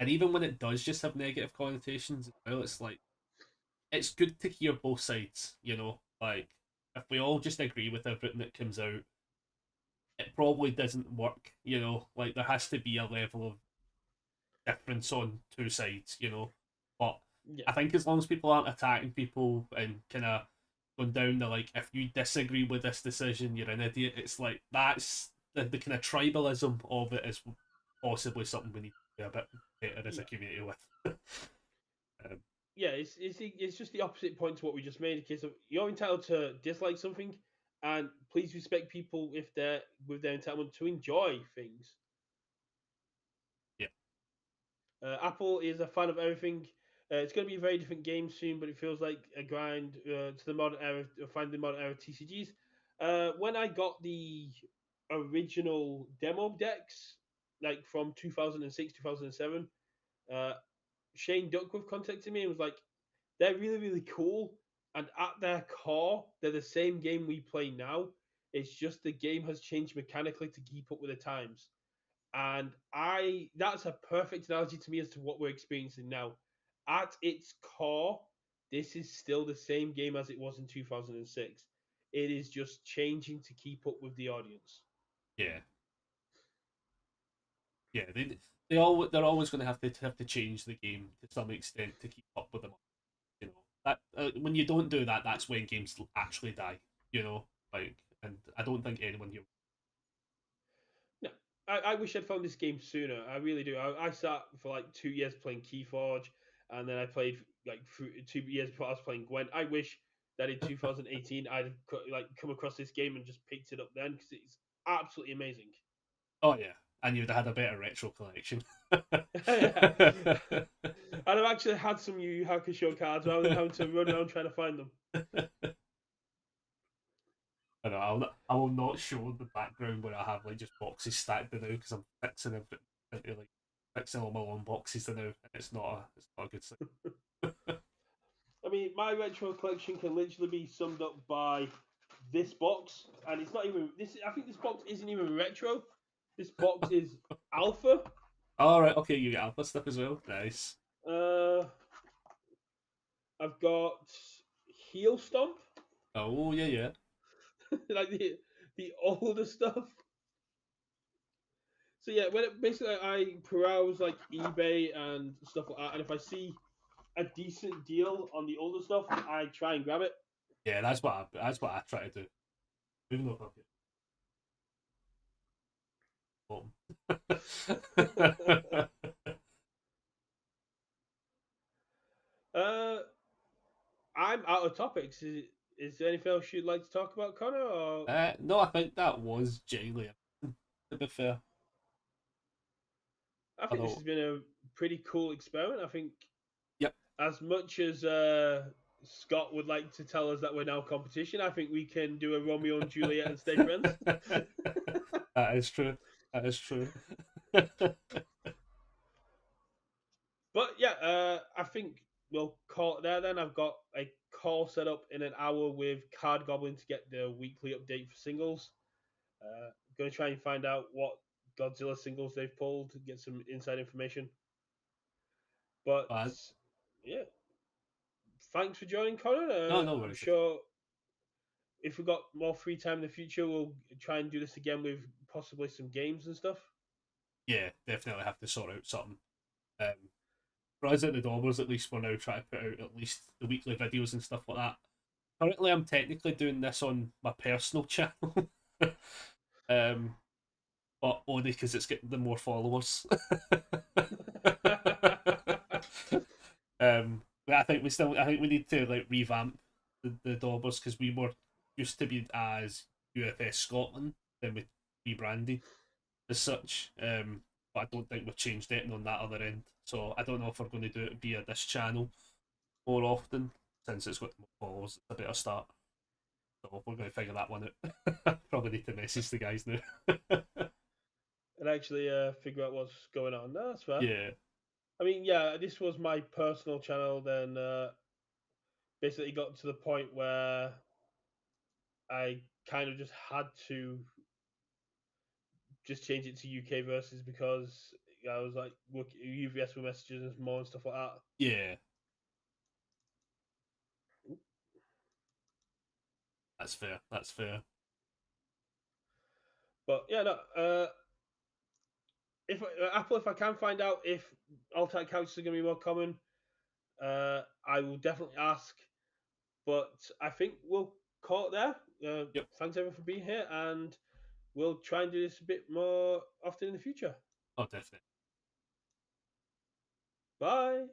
Speaker 2: And even when it does just have negative connotations as well, it's like it's good to hear both sides. You know, like if we all just agree with everything that comes out, it probably doesn't work. You know, like there has to be a level of difference on two sides. You know, but
Speaker 1: yeah,
Speaker 2: I think as long as people aren't attacking people and kind of going down the like, if you disagree with this decision, you're an idiot. It's like that's the kind of tribalism of it is possibly something we need to be a bit better as a
Speaker 1: yeah,
Speaker 2: community with. um,
Speaker 1: yeah. It's just the opposite point to what we just made. In case of you're entitled to dislike something, and please respect people if they're with their entitlement to enjoy things.
Speaker 2: yeah,
Speaker 1: Apple is a fan of everything. It's going to be a very different game soon, but it feels like a grind to the modern era, finding modern era TCGs. When I got the original demo decks, like from 2006, 2007, uh, Shane Duckworth contacted me and was like, they're really, really cool. And at their core, they're the same game we play now. It's just the game has changed mechanically to keep up with the times. And that's a perfect analogy to me as to what we're experiencing now. At its core, this is still the same game as it was in 2006. It is just changing to keep up with the audience.
Speaker 2: yeah, yeah. They're always going to have to change the game to some extent to keep up with them. You know that when you don't do that, that's when games actually die. You know, like, and I don't think anyone here.
Speaker 1: No, I wish I'd found this game sooner. I really do. I sat for like 2 years playing Keyforge, and then I played like 2 years before I was playing Gwent. I wish that in 2018 I'd like come across this game and just picked it up then because it's absolutely amazing.
Speaker 2: Oh yeah, and you'd have had a better retro collection.
Speaker 1: Yeah. And I've actually had some Yu Yu Hakusho cards rather than having to run around trying to find them.
Speaker 2: I know, I will not show the background where I have like just boxes stacked now because I'm fixing everything into like fixing all my own boxes now, and it's not a good thing.
Speaker 1: I mean, my retro collection can literally be summed up by this box, and it's not even this. I think this box isn't even retro. This box is alpha.
Speaker 2: All right, okay, you get alpha stuff as well. Nice.
Speaker 1: Uh, I've got heel stomp,
Speaker 2: Oh yeah, yeah.
Speaker 1: like the older stuff. So yeah, basically I peruse like eBay and stuff like that, and if I see a decent deal on the older stuff, I try and grab it.
Speaker 2: Yeah, that's what I try to do. Even though I'm
Speaker 1: uh, I'm out of topics. Is there anything else you'd like to talk about, Connor? Or
Speaker 2: no, I think that was genuinely, to be fair.
Speaker 1: I think this
Speaker 2: Although,
Speaker 1: has been a pretty cool experiment. I think
Speaker 2: yep.
Speaker 1: as much as Scott would like to tell us that we're now competition, I think we can do a Romeo and Juliet and stay friends.
Speaker 2: That is true. That is true.
Speaker 1: But yeah, I think we'll call it there then. I've got a call set up in an hour with Card Goblin to get the weekly update for singles. Going to try and find out what Godzilla singles they've pulled to get some inside information. But
Speaker 2: uh,
Speaker 1: yeah, thanks for joining, Connor.
Speaker 2: no, no
Speaker 1: I'm
Speaker 2: worries.
Speaker 1: sure if we've got more free time in the future, we'll try and do this again with possibly some games and stuff.
Speaker 2: Yeah, definitely have to sort out something. For us at the Dobbers, at least we're now trying to put out at least the weekly videos and stuff like that. Currently, I'm technically doing this on my personal channel, um, but only because it's getting the more followers. But I think we need to like revamp the Dobbers because we were used to be as UFS Scotland, then we rebranded as such. But I don't think we've changed anything on that other end. So I don't know if we're going to do it via this channel more often since it's got more followers. It's a better start. So we're going to figure that one out. Probably need to message the guys now.
Speaker 1: And actually figure out what's going on. No, that's fair.
Speaker 2: Yeah,
Speaker 1: I mean, yeah, this was my personal channel. Then basically got to the point where I kind of just had to just change it to UKVersus because I was like, look, UVS with messages and more and stuff like that.
Speaker 2: yeah, that's fair. That's fair.
Speaker 1: But yeah, no. If Apple, if I can find out if alt-type couches are going to be more common, I will definitely ask. But I think we'll call it there.
Speaker 2: Yep.
Speaker 1: Thanks everyone for being here, and we'll try and do this a bit more often in the future.
Speaker 2: Oh, definitely.
Speaker 1: Bye.